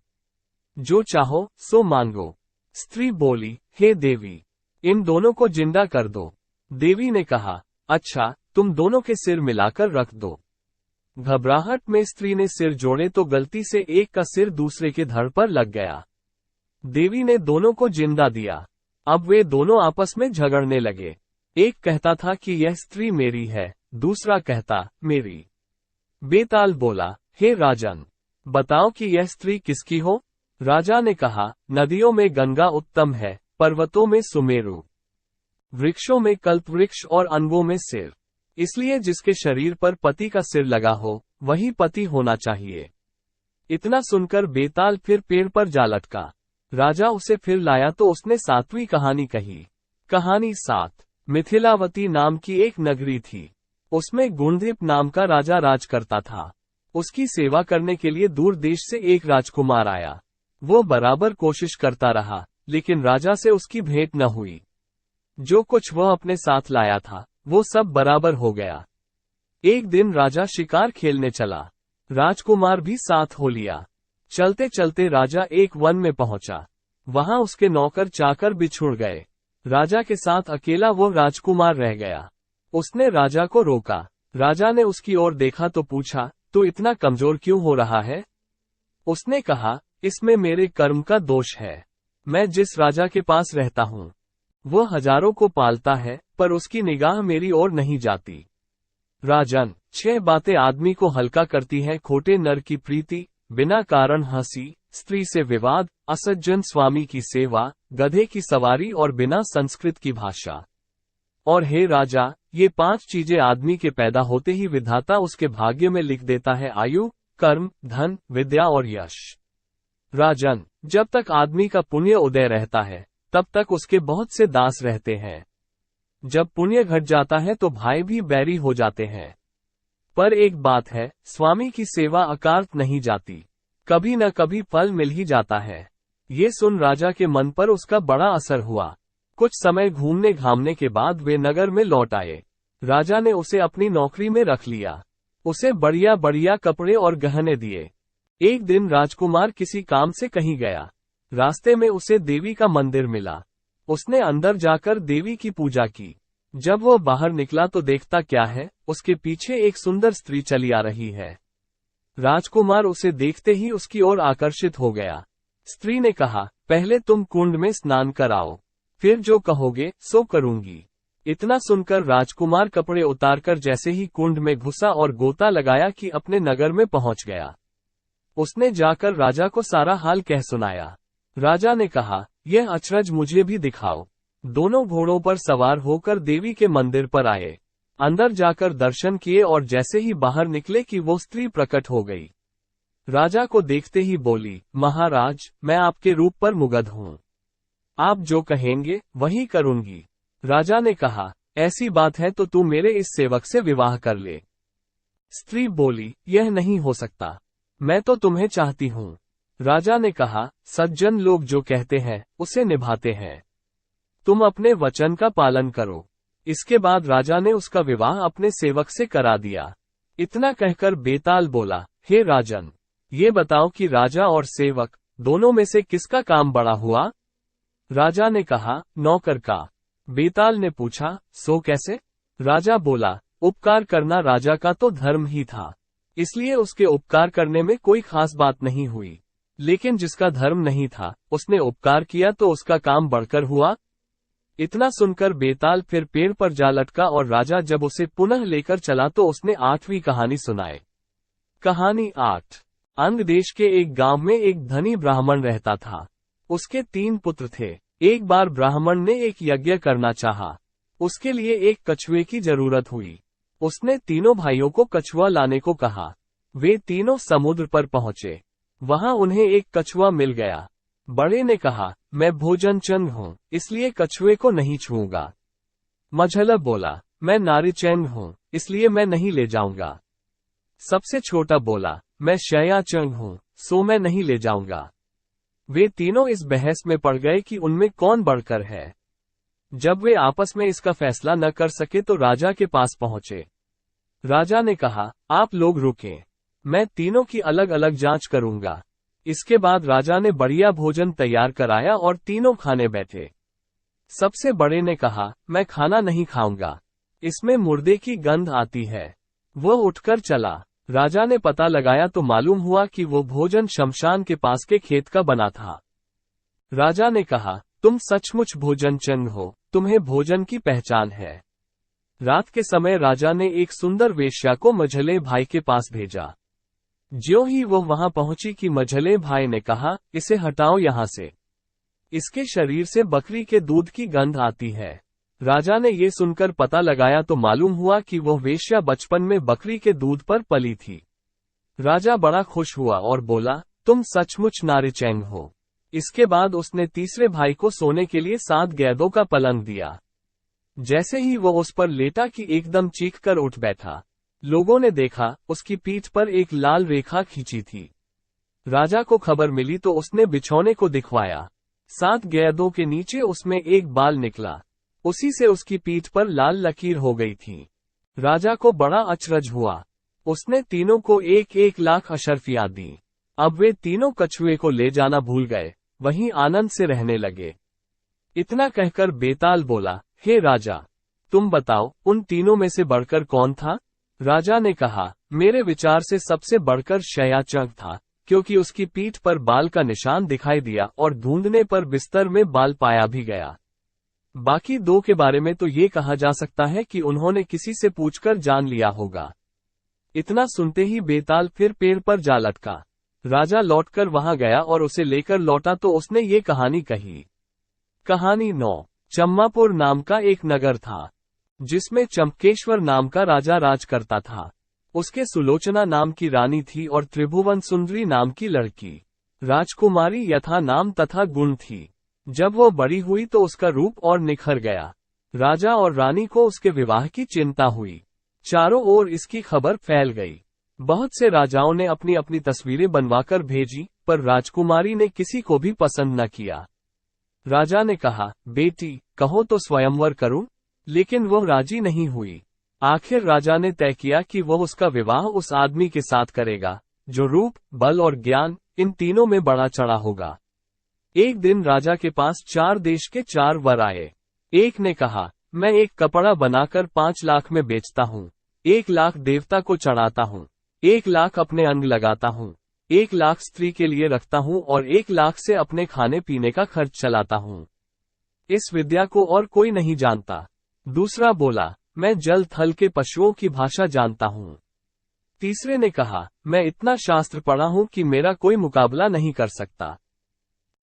जो चाहो सो मांगो। स्त्री बोली, हे देवी, इन दोनों को जिंदा कर दो। देवी ने कहा, अच्छा, तुम दोनों के सिर मिलाकर रख दो। घबराहट में स्त्री ने सिर जोड़े तो गलती से एक का सिर दूसरे के धड़ पर लग गया। देवी ने दोनों को जिंदा दिया। अब वे दोनों आपस में झगड़ने लगे। एक कहता था कि यह स्त्री मेरी है, दूसरा कहता मेरी। बेताल बोला, हे राजन, बताओ कि यह स्त्री किसकी हो। राजा ने कहा, नदियों में गंगा उत्तम है, पर्वतों में सुमेरु, वृक्षों में कल्पवृक्ष और अनवों में सिर। इसलिए जिसके शरीर पर पति का सिर लगा हो वही पति होना चाहिए। इतना सुनकर बेताल फिर पेड़ पर जा लटका। राजा उसे फिर लाया तो उसने 7वीं कहानी कही। कहानी 7। मिथिलावती नाम की एक नगरी थी। उसमें गुणदीप नाम का राजा राज करता था। उसकी सेवा करने के लिए दूर देश से एक राजकुमार आया। वो बराबर कोशिश करता रहा, लेकिन राजा से उसकी भेंट न हुई। जो कुछ वह अपने साथ लाया था वो सब बराबर हो गया। एक दिन राजा शिकार खेलने चला। राजकुमार भी साथ हो लिया। चलते चलते राजा एक वन में पहुंचा। वहां उसके नौकर चाकर बिछुड़ गए। राजा के साथ अकेला वो राजकुमार रह गया। उसने राजा को रोका। राजा ने उसकी ओर देखा तो पूछा, तू इतना कमजोर क्यों हो रहा है? उसने कहा, इसमें मेरे कर्म का दोष है। मैं जिस राजा के पास रहता हूँ वो हजारों को पालता है, पर उसकी निगाह मेरी ओर नहीं जाती। राजन, 6 बातें आदमी को हल्का करती हैं। खोटे नर की प्रीति, बिना कारण हंसी, स्त्री से विवाद, असज्जन स्वामी की सेवा, गधे की सवारी और बिना संस्कृत की भाषा। और हे राजा, ये 5 चीजें आदमी के पैदा होते ही विधाता उसके भाग्य में लिख देता है आयु, कर्म, धन, विद्या और यश। राजन, जब तक आदमी का पुण्य उदय रहता है तब तक उसके बहुत से दास रहते हैं। जब पुण्य घट जाता है तो भाई भी बैरी हो जाते हैं। पर एक बात है, स्वामी की सेवा अकार्त नहीं जाती, कभी न कभी फल मिल ही जाता है। ये सुन राजा के मन पर उसका बड़ा असर हुआ। कुछ समय घूमने घामने के बाद वे नगर में लौट आए। राजा ने उसे अपनी नौकरी में रख लिया। उसे बढ़िया बढ़िया कपड़े और गहने दिए। एक दिन राजकुमार किसी काम से कहीं गया। रास्ते में उसे देवी का मंदिर मिला। उसने अंदर जाकर देवी की पूजा की। जब वो बाहर निकला तो देखता क्या है, उसके पीछे एक सुंदर स्त्री चली आ रही है। राजकुमार उसे देखते ही उसकी ओर आकर्षित हो गया। स्त्री ने कहा, पहले तुम कुंड में स्नान कराओ, फिर जो कहोगे सो करूंगी। इतना सुनकर राजकुमार कपड़े उतारकर जैसे ही कुंड में घुसा और गोता लगाया कि अपने नगर में पहुंच गया। उसने जाकर राजा को सारा हाल कह सुनाया। राजा ने कहा, यह अचरज मुझे भी दिखाओ। दोनों घोड़ों पर सवार होकर देवी के मंदिर पर आए। अंदर जाकर दर्शन किए और जैसे ही बाहर निकले कि वो स्त्री प्रकट हो गई। राजा को देखते ही बोली, महाराज, मैं आपके रूप पर मुग्ध हूँ। आप जो कहेंगे वही करूंगी। राजा ने कहा, ऐसी बात है तो तू मेरे इस सेवक से विवाह कर ले। स्त्री बोली, यह नहीं हो सकता, मैं तो तुम्हें चाहती हूँ। राजा ने कहा, सज्जन लोग जो कहते हैं उसे निभाते हैं। तुम अपने वचन का पालन करो। इसके बाद राजा ने उसका विवाह अपने सेवक से करा दिया। इतना कहकर बेताल बोला, हे राजन, ये बताओ कि राजा और सेवक दोनों में से किसका काम बड़ा हुआ? राजा ने कहा, नौकर का। बेताल ने पूछा, सो कैसे? राजा बोला, उपकार करना राजा का तो धर्म ही था, इसलिए उसके उपकार करने में कोई खास बात नहीं हुई। लेकिन जिसका धर्म नहीं था उसने उपकार किया तो उसका काम बढ़कर हुआ। इतना सुनकर बेताल फिर पेड़ पर जा लटका और राजा जब उसे पुनः लेकर चला तो उसने 8वीं कहानी सुनाई। कहानी 8। अंग देश के एक गांव में एक धनी ब्राह्मण रहता था। उसके 3 पुत्र थे। एक बार ब्राह्मण ने एक यज्ञ करना चाहा। उसके लिए एक कछुए की जरूरत हुई। उसने तीनों भाइयों को कछुआ लाने को कहा। वे तीनों समुद्र पर पहुंचे। वहां उन्हें एक कछुआ मिल गया। बड़े ने कहा, मैं भोजन चंग हूँ, इसलिए कछुए को नहीं छूऊंगा। मझला बोला, मैं नारीचंग हूँ, इसलिए मैं नहीं ले जाऊंगा। सबसे छोटा बोला, मैं शयाचंग हूँ, सो मैं नहीं ले जाऊंगा। वे तीनों इस बहस में पड़ गए कि उनमें कौन बढ़कर है। जब वे आपस में इसका फैसला न कर सके तो राजा के पास पहुंचे। राजा ने कहा, आप लोग रुकें, मैं तीनों की अलग अलग जांच करूंगा। इसके बाद राजा ने बढ़िया भोजन तैयार कराया और तीनों खाने बैठे। सबसे बड़े ने कहा, मैं खाना नहीं खाऊंगा, इसमें मुर्दे की गंध आती है। वह उठकर चला। राजा ने पता लगाया तो मालूम हुआ कि वो भोजन शमशान के पास के खेत का बना था। राजा ने कहा, तुम सचमुच भोजन चंग हो, तुम्हें भोजन की पहचान है। रात के समय राजा ने एक सुंदर वेश्या को मझले भाई के पास भेजा। ज्यों ही वो वहां पहुंची कि मझले भाई ने कहा, इसे हटाओ यहां से, इसके शरीर से बकरी के दूध की गंध आती है। राजा ने ये सुनकर पता लगाया तो मालूम हुआ कि वह वेश्या बचपन में बकरी के दूध पर पली थी। राजा बड़ा खुश हुआ और बोला, तुम सचमुच नारीचंग हो। इसके बाद उसने तीसरे भाई को सोने के लिए 7 गैदों का पलंग दिया। जैसे ही वो उस पर लेटा कि एकदम चीखकर उठ बैठा। लोगों ने देखा, उसकी पीठ पर एक लाल रेखा खींची थी। राजा को खबर मिली तो उसने बिछौने को दिखवाया। 7 गैदों के नीचे उसमें एक बाल निकला, उसी से उसकी पीठ पर लाल लकीर हो गई थी। राजा को बड़ा अचरज हुआ। उसने तीनों को 1-1 लाख अशर्फियां दी। अब वे तीनों कछुए को ले जाना भूल गए, वहीं आनंद से रहने लगे। इतना कहकर बेताल बोला, हे राजा, तुम बताओ, उन तीनों में से बढ़कर कौन था? राजा ने कहा, मेरे विचार से सबसे बढ़कर शयाचंग था, क्योंकि उसकी पीठ पर बाल का निशान दिखाई दिया और ढूंढने पर बिस्तर में बाल पाया भी गया। बाकी 2 के बारे में तो ये कहा जा सकता है कि उन्होंने किसी से पूछकर जान लिया होगा। इतना सुनते ही बेताल फिर पेड़ पर जा लटका। राजा लौटकर वहां गया और उसे लेकर लौटा तो उसने ये कहानी कही। कहानी 9। चम्मापुर नाम का एक नगर था, जिसमें चंपकेश्वर नाम का राजा राज करता था। उसके सुलोचना नाम की रानी थी और त्रिभुवन सुंदरी नाम की लड़की, राजकुमारी यथा नाम तथा गुण थी। जब वो बड़ी हुई तो उसका रूप और निखर गया। राजा और रानी को उसके विवाह की चिंता हुई। चारों ओर इसकी खबर फैल गई। बहुत से राजाओं ने अपनी अपनी तस्वीरें बनवाकर भेजी, पर राजकुमारी ने किसी को भी पसंद न किया। राजा ने कहा, बेटी, कहो तो स्वयंवर करूं? लेकिन वह राजी नहीं हुई। आखिर राजा ने तय किया कि वह उसका विवाह उस आदमी के साथ करेगा, जो रूप, बल और ज्ञान इन तीनों में बड़ा चढ़ा होगा। एक दिन राजा के पास 4 देश के 4 वर आए। एक ने कहा, मैं एक कपड़ा बनाकर 5 लाख में बेचता हूँ, 1 लाख देवता को चढ़ाता हूँ, 1 लाख अपने अंग लगाता हूँ, 1 लाख स्त्री के लिए रखता हूँ और 1 लाख से अपने खाने पीने का खर्च चलाता हूँ। इस विद्या को और कोई नहीं जानता। दूसरा बोला, मैं जल थल के पशुओं की भाषा जानता हूँ। तीसरे ने कहा, मैं इतना शास्त्र पढ़ा हूँ कि मेरा कोई मुकाबला नहीं कर सकता।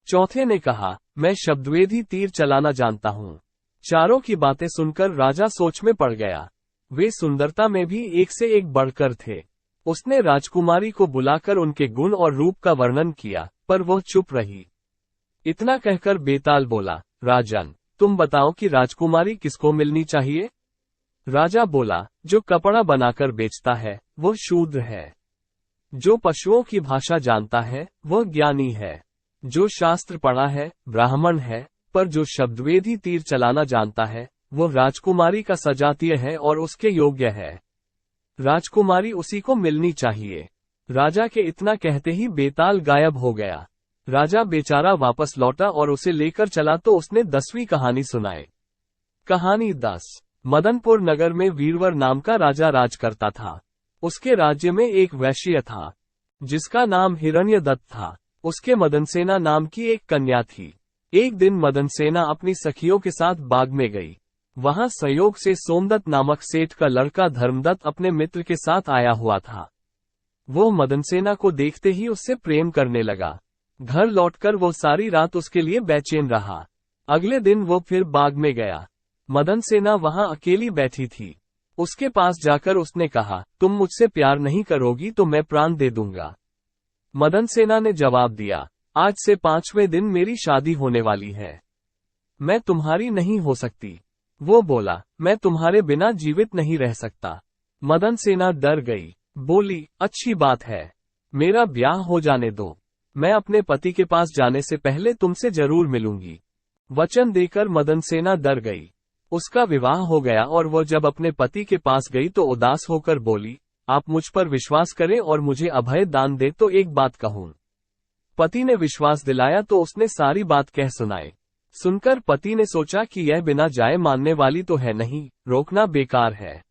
चौथे ने कहा, मैं शब्दवेदी तीर चलाना जानता हूँ। चारों की बातें सुनकर राजा सोच में पड़ गया। वे सुंदरता में भी एक से एक बढ़कर थे। उसने राजकुमारी को बुलाकर उनके गुण और रूप का वर्णन किया, पर वह चुप रही। इतना कहकर बेताल बोला, राजन, तुम बताओ कि राजकुमारी किसको मिलनी चाहिए? राजा बोला, जो कपड़ा बनाकर बेचता है वह शूद्र है। जो पशुओं की भाषा जानता है वह ज्ञानी है। जो शास्त्र पढ़ा है ब्राह्मण है, पर जो शब्दवेदी तीर चलाना जानता है वह राजकुमारी का सजातीय है और उसके योग्य है। राजकुमारी उसी को मिलनी चाहिए। राजा के इतना कहते ही बेताल गायब हो गया। राजा बेचारा वापस लौटा और उसे लेकर चला तो उसने 10वीं कहानी सुनाई। कहानी 10। मदनपुर नगर में वीरवर नाम का राजा राज करता था। उसके राज्य में एक वैश्य था, जिसका नाम हिरण्यदत्त था। उसके मदनसेना नाम की एक कन्या थी। एक दिन मदनसेना अपनी सखियों के साथ बाग में गई। वहां संयोग से सोमदत्त नामक सेठ का लड़का धर्मदत्त अपने मित्र के साथ आया हुआ था। वो मदनसेना को देखते ही उससे प्रेम करने लगा। घर लौटकर वो सारी रात उसके लिए बेचैन रहा। अगले दिन वो फिर बाग में गया। मदनसेना वहां अकेली बैठी थी। उसके पास जाकर उसने कहा, तुम मुझसे प्यार नहीं करोगी तो मैं प्राण दे दूंगा। मदनसेना ने जवाब दिया, आज से 5वें दिन मेरी शादी होने वाली है। मैं तुम्हारी नहीं हो सकती। वो बोला, मैं तुम्हारे बिना जीवित नहीं रह सकता। मदनसेना डर गई, बोली, अच्छी बात है, मेरा ब्याह हो जाने दो। मैं अपने पति के पास जाने से पहले तुमसे जरूर मिलूंगी। वचन देकर मदनसेना डर गई। उसका विवाह हो गया और वह जब अपने पति के पास गई तो उदास होकर बोली, आप मुझ पर विश्वास करें और मुझे अभय दान दे तो एक बात कहूं। पति ने विश्वास दिलाया तो उसने सारी बात कह सुनाई। सुनकर पति ने सोचा कि यह बिना जाए मानने वाली तो है नहीं, रोकना बेकार है।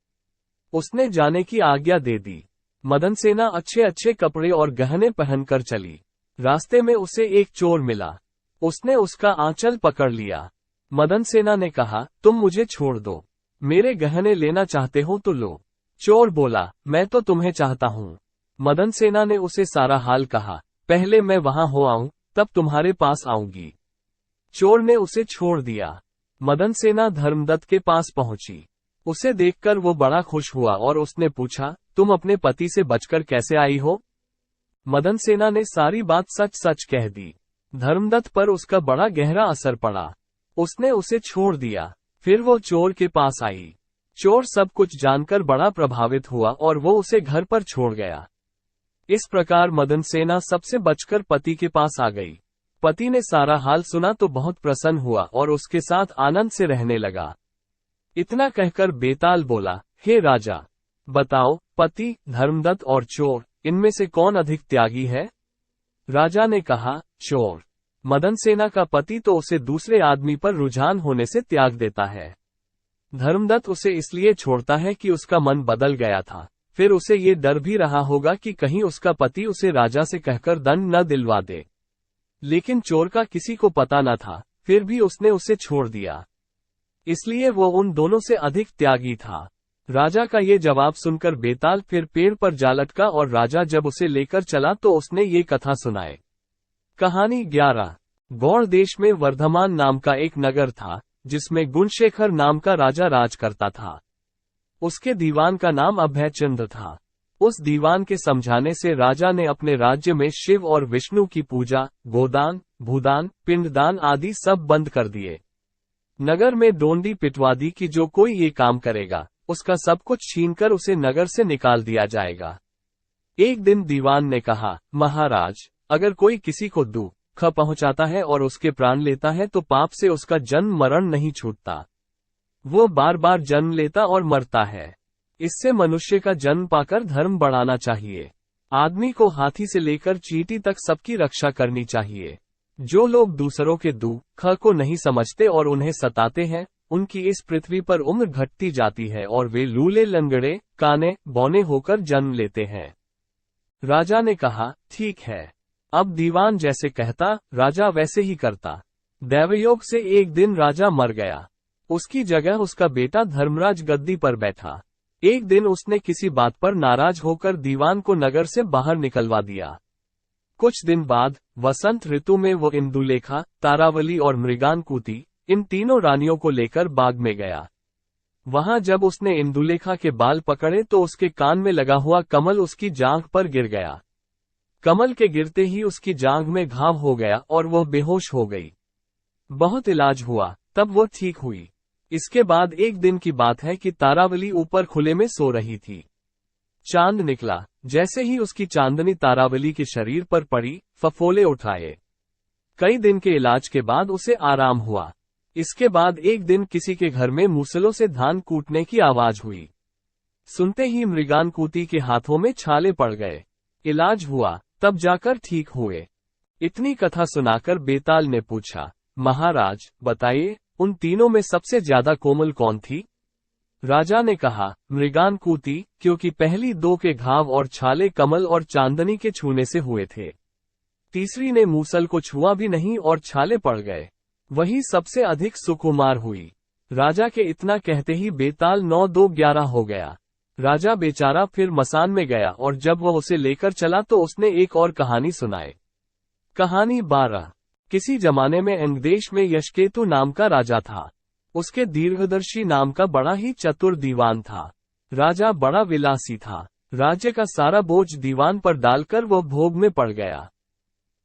उसने जाने की आज्ञा दे दी। मदनसेना अच्छे अच्छे कपड़े और गहने पहनकर चली। रास्ते में उसे एक चोर मिला। उसने उसका आंचल पकड़ लिया। मदनसेना ने कहा, तुम मुझे छोड़ दो, मेरे गहने लेना चाहते हो तो लो। चोर बोला, मैं तो तुम्हें चाहता हूँ। मदनसेना ने उसे सारा हाल कहा, पहले मैं वहां हो आऊं तब तुम्हारे पास आऊंगी। चोर ने उसे छोड़ दिया। मदनसेना धर्मदत्त के पास पहुंची। उसे देखकर वो बड़ा खुश हुआ और उसने पूछा, तुम अपने पति से बचकर कैसे आई हो? मदनसेना ने सारी बात सच सच कह दी। धर्मदत्त पर उसका बड़ा गहरा असर पड़ा। उसने उसे छोड़ दिया। फिर वो चोर के पास आई। चोर सब कुछ जानकर बड़ा प्रभावित हुआ और वो उसे घर पर छोड़ गया। इस प्रकार मदनसेना सबसे बचकर पति के पास आ गई। पति ने सारा हाल सुना तो बहुत प्रसन्न हुआ और उसके साथ आनंद से रहने लगा। इतना कहकर बेताल बोला, हे राजा, बताओ, पति, धर्मदत्त और चोर, इनमें से कौन अधिक त्यागी है? राजा ने कहा, चोर। मदनसेना का पति तो उसे दूसरे आदमी पर रुझान होने से त्याग देता है। धर्मदत्त उसे इसलिए छोड़ता है कि उसका मन बदल गया था। फिर उसे ये डर भी रहा होगा कि कहीं उसका पति उसे राजा से कहकर दंड न दिलवा दे। लेकिन चोर का किसी को पता न था, फिर भी उसने उसे छोड़ दिया। इसलिए वो उन दोनों से अधिक त्यागी था। राजा का ये जवाब सुनकर बेताल फिर पेड़ पर जा लटका और राजा जब उसे लेकर चला तो उसने ये कथा सुनाई। कहानी 11। गौड़ देश में वर्धमान नाम का एक नगर था, जिसमें गुणशेखर नाम का राजा राज करता था। उसके दीवान का नाम अभयचंद्र था। उस दीवान के समझाने से राजा ने अपने राज्य में शिव और विष्णु की पूजा, गोदान, भूदान, पिंडदान आदि सब बंद कर दिए। नगर में डोंडी पिटवा दी कि जो कोई ये काम करेगा, उसका सब कुछ छीनकर उसे नगर से निकाल दिया जाएगा। एक दिन दीवान ने कहा, महाराज, अगर कोई किसी को दुख पहुंचाता है और उसके प्राण लेता है तो पाप से उसका जन्म मरण नहीं छूटता। वो बार बार जन्म लेता और मरता है। इससे मनुष्य का जन्म पाकर धर्म बढ़ाना चाहिए। आदमी को हाथी से लेकर चींटी तक सबकी रक्षा करनी चाहिए। जो लोग दूसरों के दुख को नहीं समझते और उन्हें सताते हैं, उनकी इस पृथ्वी पर उम्र घटती जाती है और वे लूले, लंगड़े, काने, बौने होकर जन्म लेते हैं। राजा ने कहा, ठीक है। अब दीवान जैसे कहता, राजा वैसे ही करता। दैवयोग से एक दिन राजा मर गया। उसकी जगह उसका बेटा धर्मराज गद्दी पर बैठा। एक दिन उसने किसी बात पर नाराज होकर दीवान को नगर से बाहर निकलवा दिया। कुछ दिन बाद वसंत ऋतु में वो इंदुलेखा, तारावली और मृगानकुति, इन तीनों रानियों को लेकर बाग में गया। वहां जब उसने इंदुलेखा के बाल पकड़े तो उसके कान में लगा हुआ कमल उसकी जांघ पर गिर गया। कमल के गिरते ही उसकी जांघ में घाव हो गया और वह बेहोश हो गई। बहुत इलाज हुआ, तब वो ठीक हुई। इसके बाद एक दिन की बात है कि तारावली ऊपर खुले में सो रही थी। चांद निकला। जैसे ही उसकी चांदनी तारावली के शरीर पर पड़ी, फफोले उठाए। कई दिन के इलाज के बाद उसे आराम हुआ। इसके बाद एक दिन किसी के घर में मूसलों से धान कूटने की आवाज हुई। सुनते ही मृगानकुति के हाथों में छाले पड़ गए। इलाज हुआ, तब जाकर ठीक हुए। इतनी कथा सुनाकर बेताल ने पूछा, महाराज बताइए, उन तीनों में सबसे ज्यादा कोमल कौन थी? राजा ने कहा, मृगानकुति, क्योंकि पहली दो के घाव और छाले कमल और चांदनी के छूने से हुए थे। तीसरी ने मूसल को छुआ भी नहीं और छाले पड़ गए। वही सबसे अधिक सुकुमार हुई। राजा के इतना कहते ही बेताल 9-2-11 हो गया। राजा बेचारा फिर मसान में गया और जब वह उसे लेकर चला तो उसने एक और कहानी सुनाई। कहानी 12। किसी जमाने में अंगदेश में यशकेतु नाम का राजा था। उसके दीर्घदर्शी नाम का बड़ा ही चतुर दीवान था। राजा बड़ा विलासी था। राज्य का सारा बोझ दीवान पर डालकर वह भोग में पड़ गया।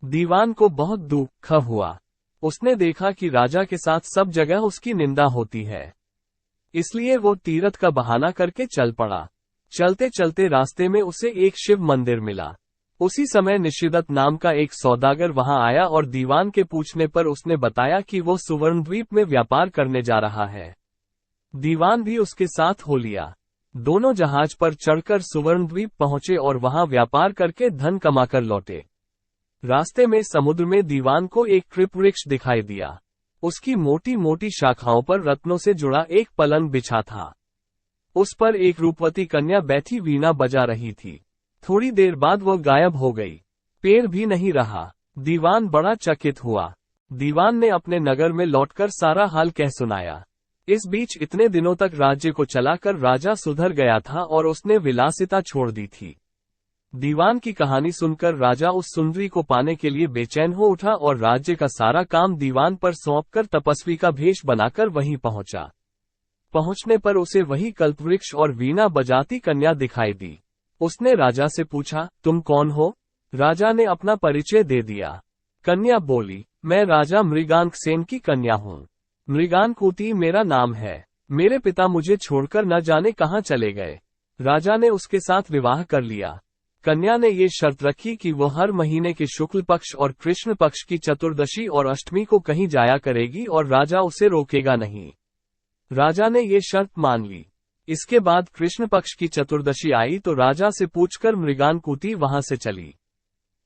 दीवान को बहुत दुख हुआ। उसने देखा कि राजा के साथ सब जगह उसकी निंदा होती है। इसलिए वो तीरथ का बहाना करके चल पड़ा। चलते चलते रास्ते में उसे एक शिव मंदिर मिला। उसी समय निशिदत नाम का एक सौदागर वहां आया और दीवान के पूछने पर उसने बताया कि वो सुवर्णद्वीप में व्यापार करने जा रहा है। दीवान भी उसके साथ हो लिया। दोनों जहाज पर चढ़कर सुवर्णद्वीप पहुंचे और वहां व्यापार करके धन कमाकर लौटे। रास्ते में समुद्र में दीवान को एक कृपवृक्ष दिखाई दिया। उसकी मोटी मोटी शाखाओं पर रत्नों से जुड़ा एक पलंग बिछा था। उस पर एक रूपवती कन्या बैठी वीणा बजा रही थी। थोड़ी देर बाद वह गायब हो गई। पेड़ भी नहीं रहा। दीवान बड़ा चकित हुआ। दीवान ने अपने नगर में लौटकर सारा हाल कह सुनाया। इस बीच इतने दिनों तक राज्य को चलाकर राजा सुधर गया था और उसने विलासिता छोड़ दी थी। दीवान की कहानी सुनकर राजा उस सुंदरी को पाने के लिए बेचैन हो उठा और राज्य का सारा काम दीवान पर सौंपकर तपस्वी का भेष बनाकर वहीं पहुंचा। पहुंचने पर उसे वही कल्पवृक्ष और वीणा बजाती कन्या दिखाई दी। उसने राजा से पूछा, तुम कौन हो? राजा ने अपना परिचय दे दिया। कन्या बोली, मैं राजा मृगांकसेन की कन्या हूँ। मृगानकुति मेरा नाम है। मेरे पिता मुझे छोड़कर न जाने कहाँ चले गए। राजा ने उसके साथ विवाह कर लिया। कन्या ने ये शर्त रखी कि वो हर महीने के शुक्ल पक्ष और कृष्ण पक्ष की चतुर्दशी और अष्टमी को कहीं जाया करेगी और राजा उसे रोकेगा नहीं। राजा ने ये शर्त मान ली। इसके बाद कृष्ण पक्ष की चतुर्दशी आई तो राजा से पूछकर मृगानकुति वहां से चली।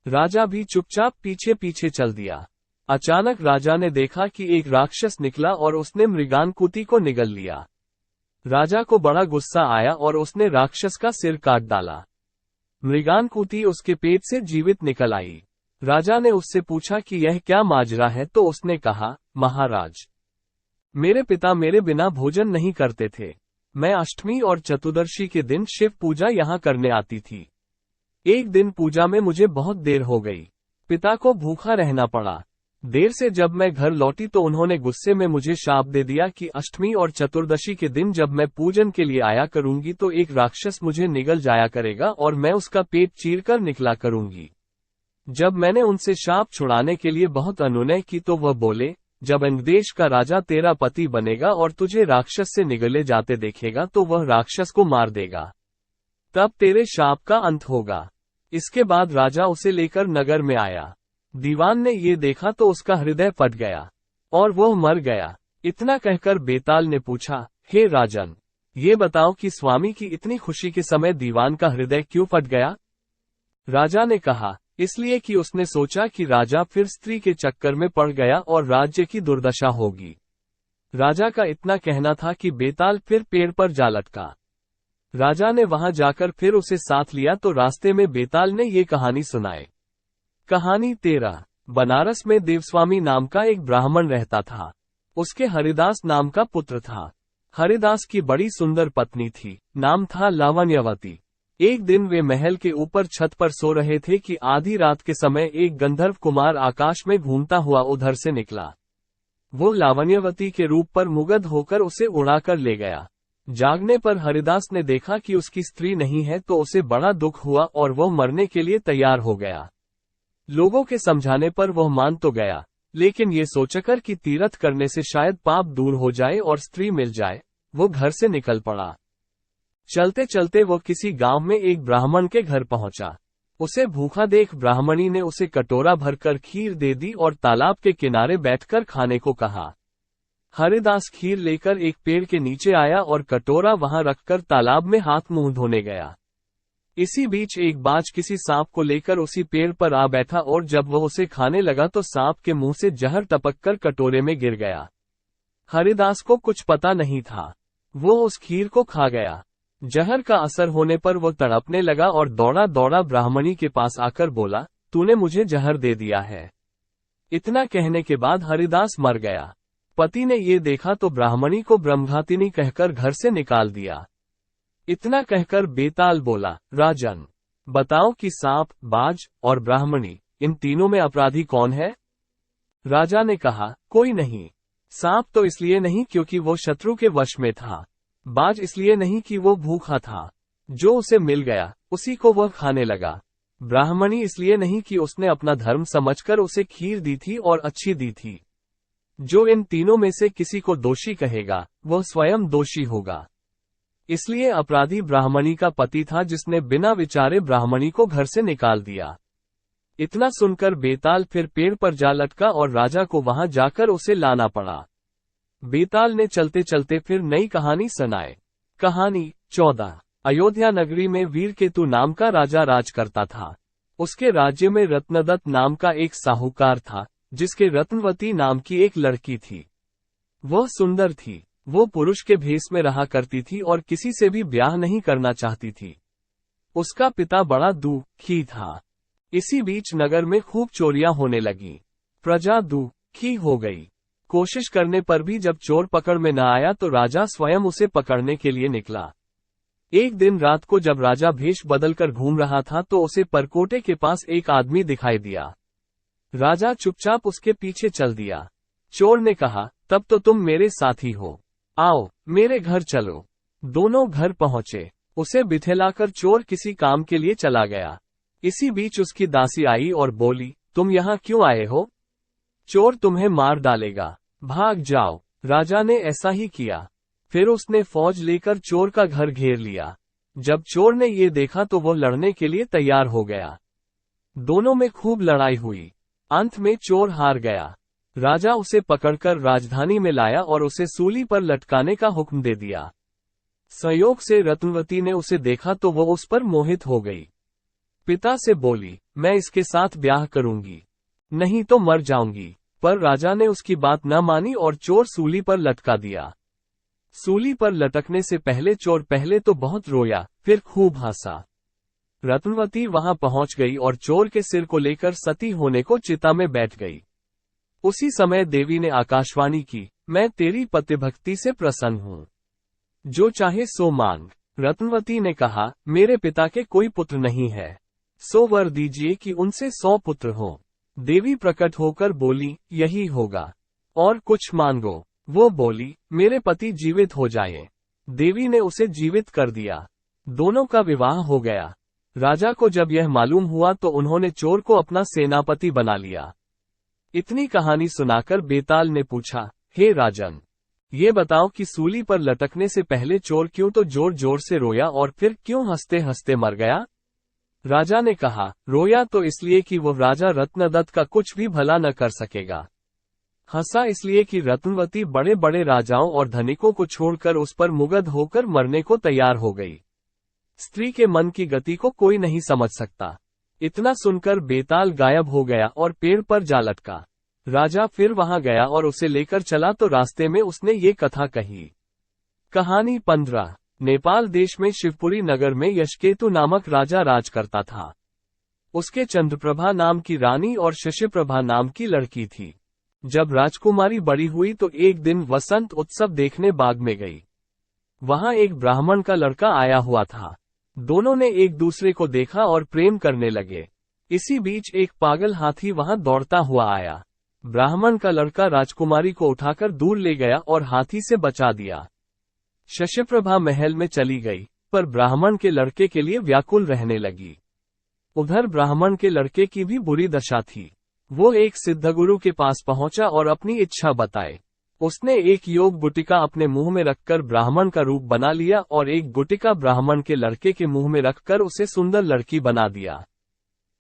राजा भी चुपचाप पीछे पीछे चल दिया। अचानक राजा ने देखा कि एक राक्षस निकला और उसने मृगानकुति को निगल लिया। राजा को बड़ा गुस्सा आया और उसने राक्षस का सिर काट डाला। मृगानकुति उसके पेट से जीवित निकल आई। राजा ने उससे पूछा कि यह क्या माजरा है तो उसने कहा, महाराज, मेरे पिता मेरे बिना भोजन नहीं करते थे। मैं अष्टमी और चतुर्दशी के दिन शिव पूजा यहाँ करने आती थी। एक दिन पूजा में मुझे बहुत देर हो गई। पिता को भूखा रहना पड़ा। देर से जब मैं घर लौटी तो उन्होंने गुस्से में मुझे शाप दे दिया कि अष्टमी और चतुर्दशी के दिन जब मैं पूजन के लिए आया करूंगी तो एक राक्षस मुझे निगल जाया करेगा और मैं उसका पेट चीरकर निकला करूंगी। जब मैंने उनसे शाप छुड़ाने के लिए बहुत अनुनय की तो वह बोले, जब अंगदेश का राजा तेरा पति बनेगा और तुझे राक्षस से निगले जाते देखेगा तो वह राक्षस को मार देगा। तब तेरे शाप का अंत होगा। इसके बाद राजा उसे लेकर नगर में आया। दीवान ने ये देखा तो उसका हृदय फट गया और वह मर गया। इतना कहकर बेताल ने पूछा, हे राजन, ये बताओ कि स्वामी की इतनी खुशी के समय दीवान का हृदय क्यों फट गया? राजा ने कहा, इसलिए कि उसने सोचा कि राजा फिर स्त्री के चक्कर में पड़ गया और राज्य की दुर्दशा होगी। राजा का इतना कहना था कि बेताल फिर पेड़ पर जा लटका। राजा ने वहां जाकर फिर उसे साथ लिया तो रास्ते में बेताल ने ये कहानी सुनाई। कहानी 13। बनारस में देवस्वामी नाम का एक ब्राह्मण रहता था। उसके हरिदास नाम का पुत्र था। हरिदास की बड़ी सुंदर पत्नी थी, नाम था लावण्यवती। एक दिन वे महल के ऊपर छत पर सो रहे थे कि आधी रात के समय एक गंधर्व कुमार आकाश में घूमता हुआ उधर से निकला। वो लावण्यवती के रूप पर मुग्ध होकर उसे उड़ाकर ले गया। जागने पर हरिदास ने देखा कि उसकी स्त्री नहीं है तो उसे बड़ा दुख हुआ और वह मरने के लिए तैयार हो गया। लोगों के समझाने पर वह मान तो गया, लेकिन ये सोचकर कि तीर्थ करने से शायद पाप दूर हो जाए और स्त्री मिल जाए, वो घर से निकल पड़ा। चलते चलते वो किसी गांव में एक ब्राह्मण के घर पहुंचा। उसे भूखा देख ब्राह्मणी ने उसे कटोरा भरकर खीर दे दी और तालाब के किनारे बैठकर खाने को कहा। हरिदास खीर लेकर एक पेड़ के नीचे आया और कटोरा वहां रखकर तालाब में हाथ मुंह धोने गया। इसी बीच एक बाज किसी सांप को लेकर उसी पेड़ पर आ बैठा और जब वह उसे खाने लगा तो सांप के मुंह से जहर टपककर कटोरे में गिर गया। हरिदास को कुछ पता नहीं था, वो उस खीर को खा गया। जहर का असर होने पर वो तड़पने लगा और दौड़ा दौड़ा ब्राह्मणी के पास आकर बोला, तूने मुझे जहर दे दिया है। इतना कहने के बाद हरिदास मर गया। पति ने ये देखा तो ब्राह्मणी को ब्रह्मघातिनी कहकर घर से निकाल दिया। इतना कहकर बेताल बोला, राजन, बताओ कि सांप, बाज और ब्राह्मणी, इन तीनों में अपराधी कौन है? राजा ने कहा, कोई नहीं। सांप तो इसलिए नहीं क्योंकि वो शत्रु के वश में था। बाज इसलिए नहीं कि वो भूखा था, जो उसे मिल गया उसी को वह खाने लगा। ब्राह्मणी इसलिए नहीं कि उसने अपना धर्म समझकर उसे खीर दी थी और अच्छी दी थी। जो इन तीनों में से किसी को दोषी कहेगा, वह स्वयं दोषी होगा। इसलिए अपराधी ब्राह्मणी का पति था जिसने बिना विचारे ब्राह्मणी को घर से निकाल दिया। इतना सुनकर बेताल फिर पेड़ पर जा लटका और राजा को वहां जाकर उसे लाना पड़ा। बेताल ने चलते चलते फिर नई कहानी सुनाए। कहानी 14। अयोध्या नगरी में वीरकेतु नाम का राजा राज करता था। उसके राज्य में रत्नदत्त नाम का एक साहूकार था, जिसके रत्नवती नाम की एक लड़की थी। वह सुंदर थी। वो पुरुष के भेष में रहा करती थी और किसी से भी ब्याह नहीं करना चाहती थी। उसका पिता बड़ा दुखी था। इसी बीच नगर में खूब चोरियां होने लगी। प्रजा दुखी हो गई। कोशिश करने पर भी जब चोर पकड़ में न आया तो राजा स्वयं उसे पकड़ने के लिए निकला। एक दिन रात को जब राजा भेष बदलकर घूम रहा था तो उसे परकोटे के पास एक आदमी दिखाई दिया। राजा चुपचाप उसके पीछे चल दिया। चोर ने कहा, तब तो तुम मेरे साथी हो, आओ मेरे घर चलो। दोनों घर पहुंचे। उसे बिठलाकर चोर किसी काम के लिए चला गया। इसी बीच उसकी दासी आई और बोली, तुम यहाँ क्यों आए हो? चोर तुम्हें मार डालेगा, भाग जाओ। राजा ने ऐसा ही किया। फिर उसने फौज लेकर चोर का घर घेर लिया। जब चोर ने ये देखा तो वो लड़ने के लिए तैयार हो गया। दोनों में खूब लड़ाई हुई। अंत में चोर हार गया। राजा उसे पकड़कर राजधानी में लाया और उसे सूली पर लटकाने का हुक्म दे दिया। संयोग से रत्नवती ने उसे देखा तो वो उस पर मोहित हो गई। पिता से बोली, मैं इसके साथ ब्याह करूंगी, नहीं तो मर जाऊंगी। पर राजा ने उसकी बात न मानी और चोर सूली पर लटका दिया। सूली पर लटकने से पहले चोर पहले तो बहुत रोया, फिर खूब हंसा। रत्नवती वहां पहुंच गई और चोर के सिर को लेकर सती होने को चिता में बैठ गई। उसी समय देवी ने आकाशवाणी की, मैं तेरी पतिभक्ति से प्रसन्न हूँ, जो चाहे सो मांग। रत्नवती ने कहा, मेरे पिता के कोई पुत्र नहीं है, सो वर दीजिए कि उनसे 100 पुत्र हों। देवी प्रकट होकर बोली, यही होगा, और कुछ मांगो। वो बोली, मेरे पति जीवित हो जाएं। देवी ने उसे जीवित कर दिया। दोनों का विवाह हो गया। राजा को जब यह मालूम हुआ तो उन्होंने चोर को अपना सेनापति बना लिया। इतनी कहानी सुनाकर बेताल ने पूछा, हे राजन, ये बताओ कि सूली पर लटकने से पहले चोर क्यों तो जोर जोर से रोया और फिर क्यों हंसते हंसते मर गया? राजा ने कहा, रोया तो इसलिए कि वो राजा रत्नदत्त का कुछ भी भला न कर सकेगा। हंसा इसलिए कि रत्नवती बड़े बड़े राजाओं और धनिकों को छोड़कर उस पर मुग्ध होकर मरने को तैयार हो गई। स्त्री के मन की गति को कोई नहीं समझ सकता। इतना सुनकर बेताल गायब हो गया और पेड़ पर जा लटका। राजा फिर वहां गया और उसे लेकर चला तो रास्ते में उसने ये कथा कही। कहानी 15। नेपाल देश में शिवपुरी नगर में यशकेतु नामक राजा राज करता था। उसके चंद्रप्रभा नाम की रानी और शशिप्रभा नाम की लड़की थी। जब राजकुमारी बड़ी हुई तो एक दिन वसंत उत्सव देखने बाग में गई। वहां एक ब्राह्मण का लड़का आया हुआ था। दोनों ने एक दूसरे को देखा और प्रेम करने लगे। इसी बीच एक पागल हाथी वहां दौड़ता हुआ आया। ब्राह्मण का लड़का राजकुमारी को उठाकर दूर ले गया और हाथी से बचा दिया। शशप्रभा महल में चली गई, पर ब्राह्मण के लड़के के लिए व्याकुल रहने लगी। उधर ब्राह्मण के लड़के की भी बुरी दशा थी। वो एक सिद्धगुरु के पास पहुंचा और अपनी इच्छा बताए। उसने एक योग गुटिका अपने मुंह में रखकर ब्राह्मण का रूप बना लिया और एक गुटिका ब्राह्मण के लड़के के मुंह में रखकर उसे सुंदर लड़की बना दिया।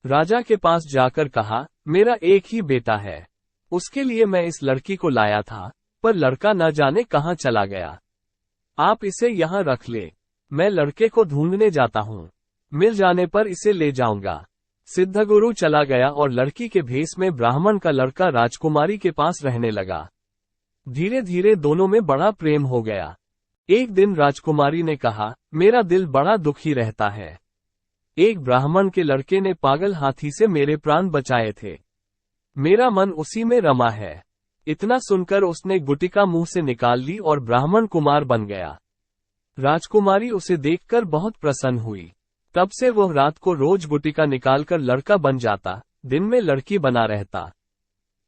राजा के पास जाकर कहा, मेरा एक ही बेटा है, उसके लिए मैं इस लड़की को लाया था, पर लड़का न जाने कहाँ चला गया। आप इसे यहाँ रख ले, मैं लड़के को ढूंढने जाता हूँ, मिल जाने पर इसे ले जाऊंगा। सिद्धगुरु चला गया और लड़की के भेष में ब्राह्मण का लड़का राजकुमारी के पास रहने लगा। धीरे धीरे दोनों में बड़ा प्रेम हो गया। एक दिन राजकुमारी ने कहा, मेरा दिल बड़ा दुखी रहता है। एक ब्राह्मण के लड़के ने पागल हाथी से मेरे प्राण बचाए थे। मेरा मन उसी में रमा है। इतना सुनकर उसने गुटिका मुंह से निकाल ली और ब्राह्मण कुमार बन गया। राजकुमारी उसे देखकर बहुत प्रसन्न हुई। तब से वह रात को रोज गुटिका निकालकर लड़का बन जाता, दिन में लड़की बना रहता।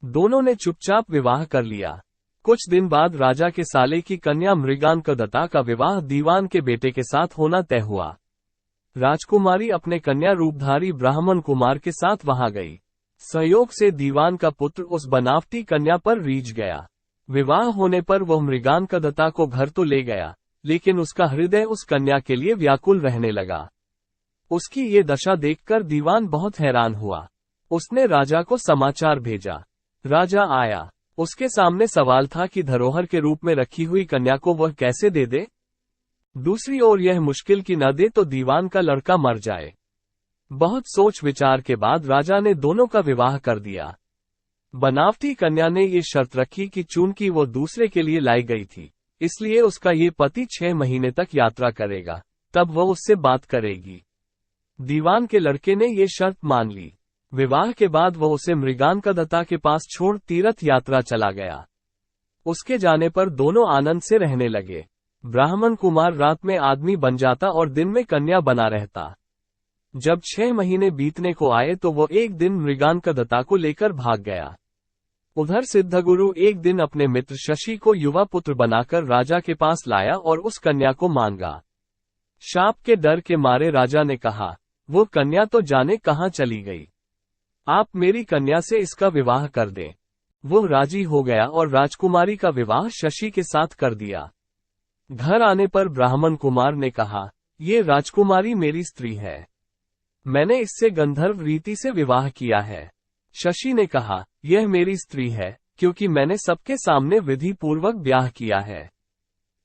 दोनों ने चुपचाप विवाह कर लिया। कुछ दिन बाद राजा के साले की कन्या मृगांकदत्ता का विवाह दीवान के बेटे के साथ होना तय हुआ। राजकुमारी अपने कन्या रूपधारी ब्राह्मण कुमार के साथ वहां गई। संयोग से दीवान का पुत्र उस बनावटी कन्या पर रीझ गया। विवाह होने पर वह मृगांकदत्ता को घर तो ले गया, लेकिन उसका हृदय उस कन्या के लिए व्याकुल रहने लगा। उसकी ये दशा देखकर दीवान बहुत हैरान हुआ। उसने राजा को समाचार भेजा। राजा आया। उसके सामने सवाल था कि धरोहर के रूप में रखी हुई कन्या को वह कैसे दे दे। दूसरी ओर यह मुश्किल कि न दे तो दीवान का लड़का मर जाए। बहुत सोच विचार के बाद राजा ने दोनों का विवाह कर दिया। बनावटी कन्या ने ये शर्त रखी कि चूंकि वो दूसरे के लिए लाई गई थी, इसलिए उसका ये पति 6 महीने तक यात्रा करेगा, तब वह उससे बात करेगी। दीवान के लड़के ने ये शर्त मान ली। विवाह के बाद वह उसे मृगांकदत्ता के पास छोड़ तीर्थ यात्रा चला गया। उसके जाने पर दोनों आनंद से रहने लगे। ब्राह्मण कुमार रात में आदमी बन जाता और दिन में कन्या बना रहता। जब 6 महीने बीतने को आए तो वो एक दिन मृगांकदत्ता को लेकर भाग गया। उधर सिद्धगुरु एक दिन अपने मित्र शशि को युवा पुत्र बनाकर राजा के पास लाया और उस कन्या को मांगा। शाप के डर के मारे राजा ने कहा, वो कन्या तो जाने कहाँ चली गई, आप मेरी कन्या से इसका विवाह कर दें। वो राजी हो गया और राजकुमारी का विवाह शशि के साथ कर दिया। घर आने पर ब्राह्मण कुमार ने कहा, ये राजकुमारी मेरी स्त्री है, मैंने इससे गंधर्व रीति से विवाह किया है। शशि ने कहा, यह मेरी स्त्री है, क्योंकि मैंने सबके सामने विधि पूर्वक ब्याह किया है।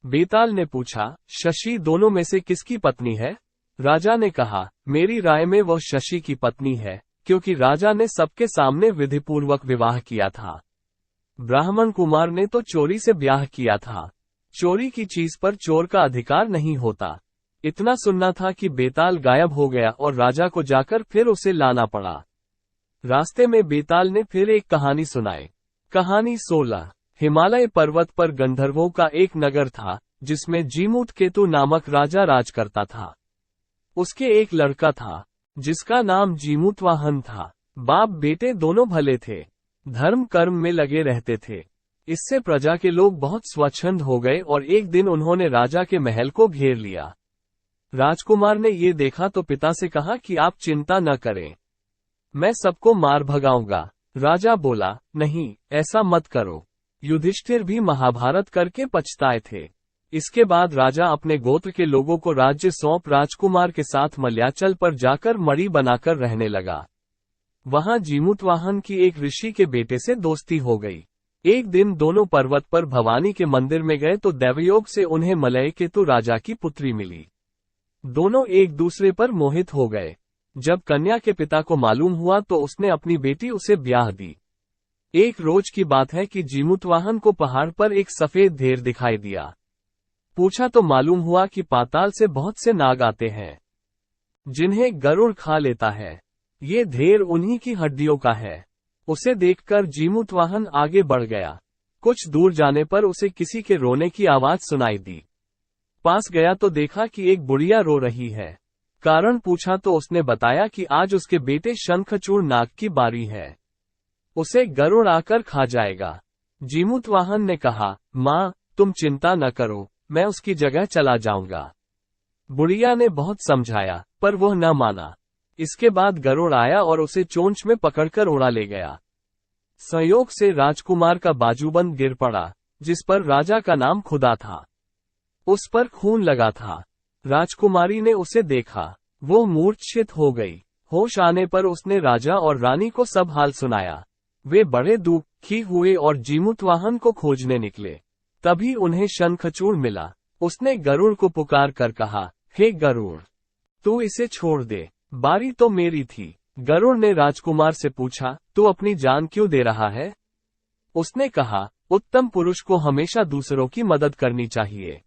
बेताल ने पूछा, शशि दोनों में से किसकी पत्नी है? राजा ने कहा, मेरी राय में वह शशि की पत्नी है, क्योंकि राजा ने सबके सामने विधिपूर्वक विवाह किया था। ब्राह्मण कुमार ने तो चोरी से ब्याह किया था। चोरी की चीज पर चोर का अधिकार नहीं होता। इतना सुनना था कि बेताल गायब हो गया और राजा को जाकर फिर उसे लाना पड़ा। रास्ते में बेताल ने फिर एक कहानी सुनाई। कहानी 16। हिमालय पर्वत पर गंधर्वों का एक नगर था, जिसमें जीमूतकेतु नामक राजा राज करता था। उसके एक लड़का था, जिसका नाम जीमूतवाहन था। बाप बेटे दोनों भले थे, धर्म कर्म में लगे रहते थे। इससे प्रजा के लोग बहुत स्वच्छंद हो गए और एक दिन उन्होंने राजा के महल को घेर लिया। राजकुमार ने ये देखा तो पिता से कहा कि आप चिंता न करें, मैं सबको मार भगाऊंगा। राजा बोला, नहीं, ऐसा मत करो। युधिष्ठिर भी महाभारत करके पछताए थे। इसके बाद राजा अपने गोत्र के लोगों को राज्य सौंप राजकुमार के साथ मलयाचल पर जाकर मणि बनाकर रहने लगा। वहां जीमूतवाहन की एक ऋषि के बेटे से दोस्ती हो गई। एक दिन दोनों पर्वत पर भवानी के मंदिर में गए तो दैवयोग से उन्हें मलयकेतु राजा की पुत्री मिली। दोनों एक दूसरे पर मोहित हो गए। जब कन्या के पिता को मालूम हुआ तो उसने अपनी बेटी उसे ब्याह दी। एक रोज की बात है कि जीमूतवाहन को पहाड़ पर एक सफेद ढेर दिखाई दिया। पूछा तो मालूम हुआ कि पाताल से बहुत से नाग आते हैं, जिन्हें गरुड़ खा लेता है। ये ढेर उन्हीं की हड्डियों का है। उसे देखकर जीमूतवाहन आगे बढ़ गया। कुछ दूर जाने पर उसे किसी के रोने की आवाज सुनाई दी। पास गया तो देखा कि एक बुढ़िया रो रही है। कारण पूछा तो उसने बताया कि आज उसके बेटे शंखचूड़ नाग की बारी है, उसे गरुड़ आकर खा जाएगा। जीमूतवाहन ने कहा, माँ तुम चिंता न करो, मैं उसकी जगह चला जाऊंगा। बुढ़िया ने बहुत समझाया पर वह न माना। इसके बाद गरुड़ आया और उसे चोंच में पकड़कर उड़ा ले गया। संयोग से राजकुमार का बाजूबंद गिर पड़ा, जिस पर राजा का नाम खुदा था। उस पर खून लगा था। राजकुमारी ने उसे देखा, वो मूर्छित हो गई। होश आने पर उसने राजा और रानी को सब हाल सुनाया। वे बड़े दुखी हुए और जीमूतवाहन को खोजने निकले। तभी उन्हें शंखचूड़ मिला। उसने गरुड़ को पुकार कर कहा, हे गरुड़, तू इसे छोड़ दे, बारी तो मेरी थी। गरुड़ ने राजकुमार से पूछा, तू अपनी जान क्यों दे रहा है? उसने कहा, उत्तम पुरुष को हमेशा दूसरों की मदद करनी चाहिए।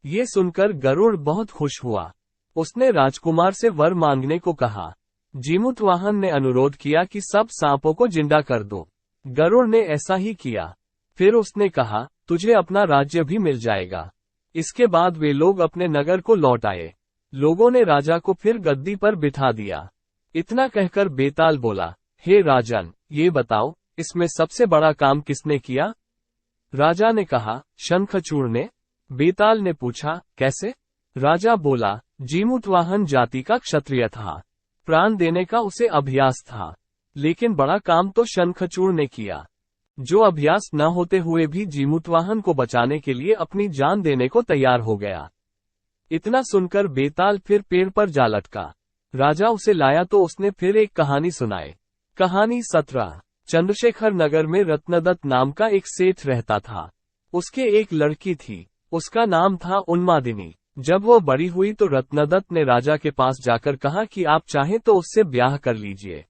ये सुनकर गरुड़ बहुत खुश हुआ। उसने राजकुमार से वर मांगने को कहा। जीमूतवाहन ने अनुरोध किया कि सब सांपों को जिंदा कर दो। गरुड़ ने ऐसा ही किया। फिर उसने कहा, तुझे अपना राज्य भी मिल जाएगा। इसके बाद वे लोग अपने नगर को लौट आए। लोगों ने राजा को फिर गद्दी पर बिठा दिया। इतना कहकर बेताल बोला, हे राजन, ये बताओ, इसमें सबसे बड़ा काम किसने किया? राजा ने कहा, शंखचूड़ ने। बेताल ने पूछा, कैसे? राजा बोला, जीमूतवाहन जाति का क्षत्रिय था, प्राण देने का उसे अभ्यास था, लेकिन बड़ा काम तो शंखचूड़ ने किया, जो अभ्यास न होते हुए भी जीमूतवाहन को बचाने के लिए अपनी जान देने को तैयार हो गया। इतना सुनकर बेताल फिर पेड़ पर जा लटका। राजा उसे लाया तो उसने फिर एक कहानी सुनाई। कहानी 17। चंद्रशेखर नगर में रत्नदत्त नाम का एक सेठ रहता था। उसके एक लड़की थी, उसका नाम था उन्मादिनी। जब वो बड़ी हुई तो रत्नदत्त ने राजा के पास जाकर कहा कि आप चाहें तो उससे ब्याह कर लीजिए।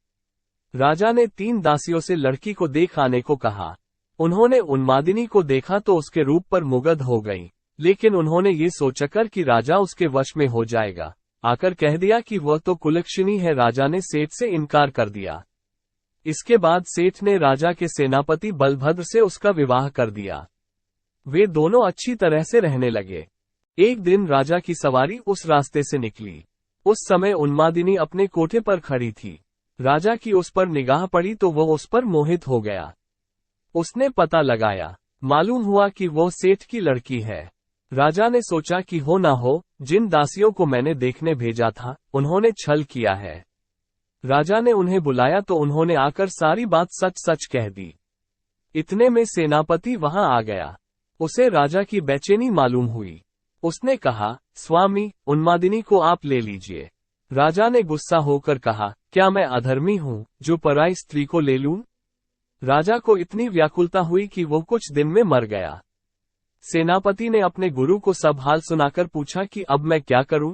राजा ने 3 दासियों से लड़की को देख आने को कहा। उन्होंने उन्मादिनी को देखा तो उसके रूप पर मुग्ध हो गई, लेकिन उन्होंने ये सोचकर कि राजा उसके वश में हो जाएगा, आकर कह दिया कि वह तो कुलक्षणी है। राजा ने सेठ से इनकार कर दिया। इसके बाद सेठ ने राजा के सेनापति बलभद्र से उसका विवाह कर दिया। वे दोनों अच्छी तरह से रहने लगे। एक दिन राजा की सवारी उस रास्ते से निकली। उस समय उन्मादिनी अपने कोठे पर खड़ी थी। राजा की उस पर निगाह पड़ी तो वह उस पर मोहित हो गया। उसने पता लगाया, मालूम हुआ कि वो सेठ की लड़की है। राजा ने सोचा कि हो ना हो, जिन दासियों को मैंने देखने भेजा था, उन्होंने छल किया है। राजा ने उन्हें बुलाया तो उन्होंने आकर सारी बात सच सच कह दी। इतने में सेनापति वहां आ गया। उसे राजा की बेचैनी मालूम हुई। उसने कहा, स्वामी, उन्मादिनी को आप ले लीजिए। राजा ने गुस्सा होकर कहा, क्या मैं अधर्मी हूँ जो पराई स्त्री को ले लूं? राजा को इतनी व्याकुलता हुई कि वो कुछ दिन में मर गया। सेनापति ने अपने गुरु को सब हाल सुनाकर पूछा कि अब मैं क्या करूं?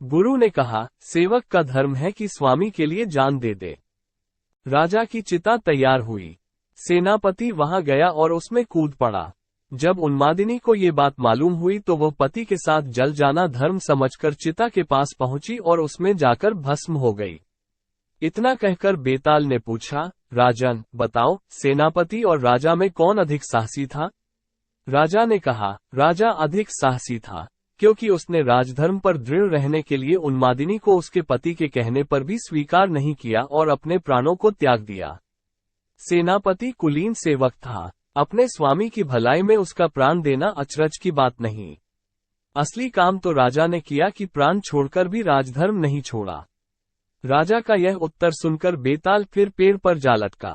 गुरु ने कहा, सेवक का धर्म है कि स्वामी के लिए जान दे दे। राजा की चिता तैयार हुई। सेनापति वहां गया और उसमें कूद पड़ा। जब उन्मादिनी को ये बात मालूम हुई तो वह पति के साथ जल जाना धर्म समझकर चिता के पास पहुंची और उसमें जाकर भस्म हो गई। इतना कहकर बेताल ने पूछा, राजन, बताओ, सेनापति और राजा में कौन अधिक साहसी था? राजा ने कहा, राजा अधिक साहसी था, क्योंकि उसने राजधर्म पर दृढ़ रहने के लिए उन्मादिनी को उसके पति के कहने पर भी स्वीकार नहीं किया और अपने प्राणों को त्याग दिया। सेनापति कुलीन सेवक था। अपने स्वामी की भलाई में उसका प्राण देना अचरज की बात नहीं। असली काम तो राजा ने किया कि प्राण छोड़कर भी राजधर्म नहीं छोड़ा। राजा का यह उत्तर सुनकर बेताल फिर पेड़ पर जा लटका।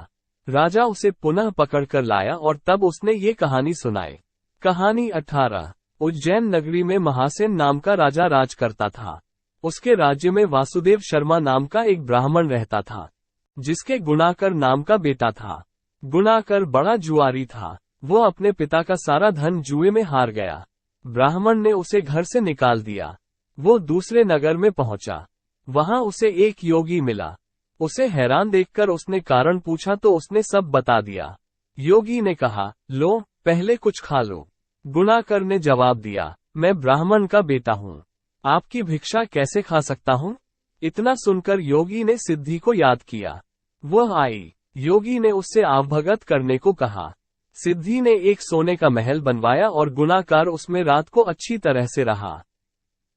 राजा उसे पुनः पकड़कर लाया और तब उसने ये कहानी सुनाई। कहानी 18। उज्जैन नगरी में महासेन नाम का राजा राज करता था। उसके राज्य में वासुदेव शर्मा नाम का एक ब्राह्मण रहता था, जिसके गुणाकर नाम का बेटा था। गुणाकर बड़ा जुआरी था। वो अपने पिता का सारा धन जुए में हार गया। ब्राह्मण ने उसे घर से निकाल दिया। वो दूसरे नगर में पहुंचा। वहां उसे एक योगी मिला। उसे हैरान देखकर उसने कारण पूछा तो उसने सब बता दिया। योगी ने कहा, लो, पहले कुछ खा लो। गुणाकर ने जवाब दिया, मैं ब्राह्मण का बेटा हूँ, आपकी भिक्षा कैसे खा सकता हूँ? इतना सुनकर योगी ने सिद्धि को याद किया। वह आई। योगी ने उससे आवभगत करने को कहा। सिद्धि ने एक सोने का महल बनवाया और गुणाकार उसमें रात को अच्छी तरह से रहा।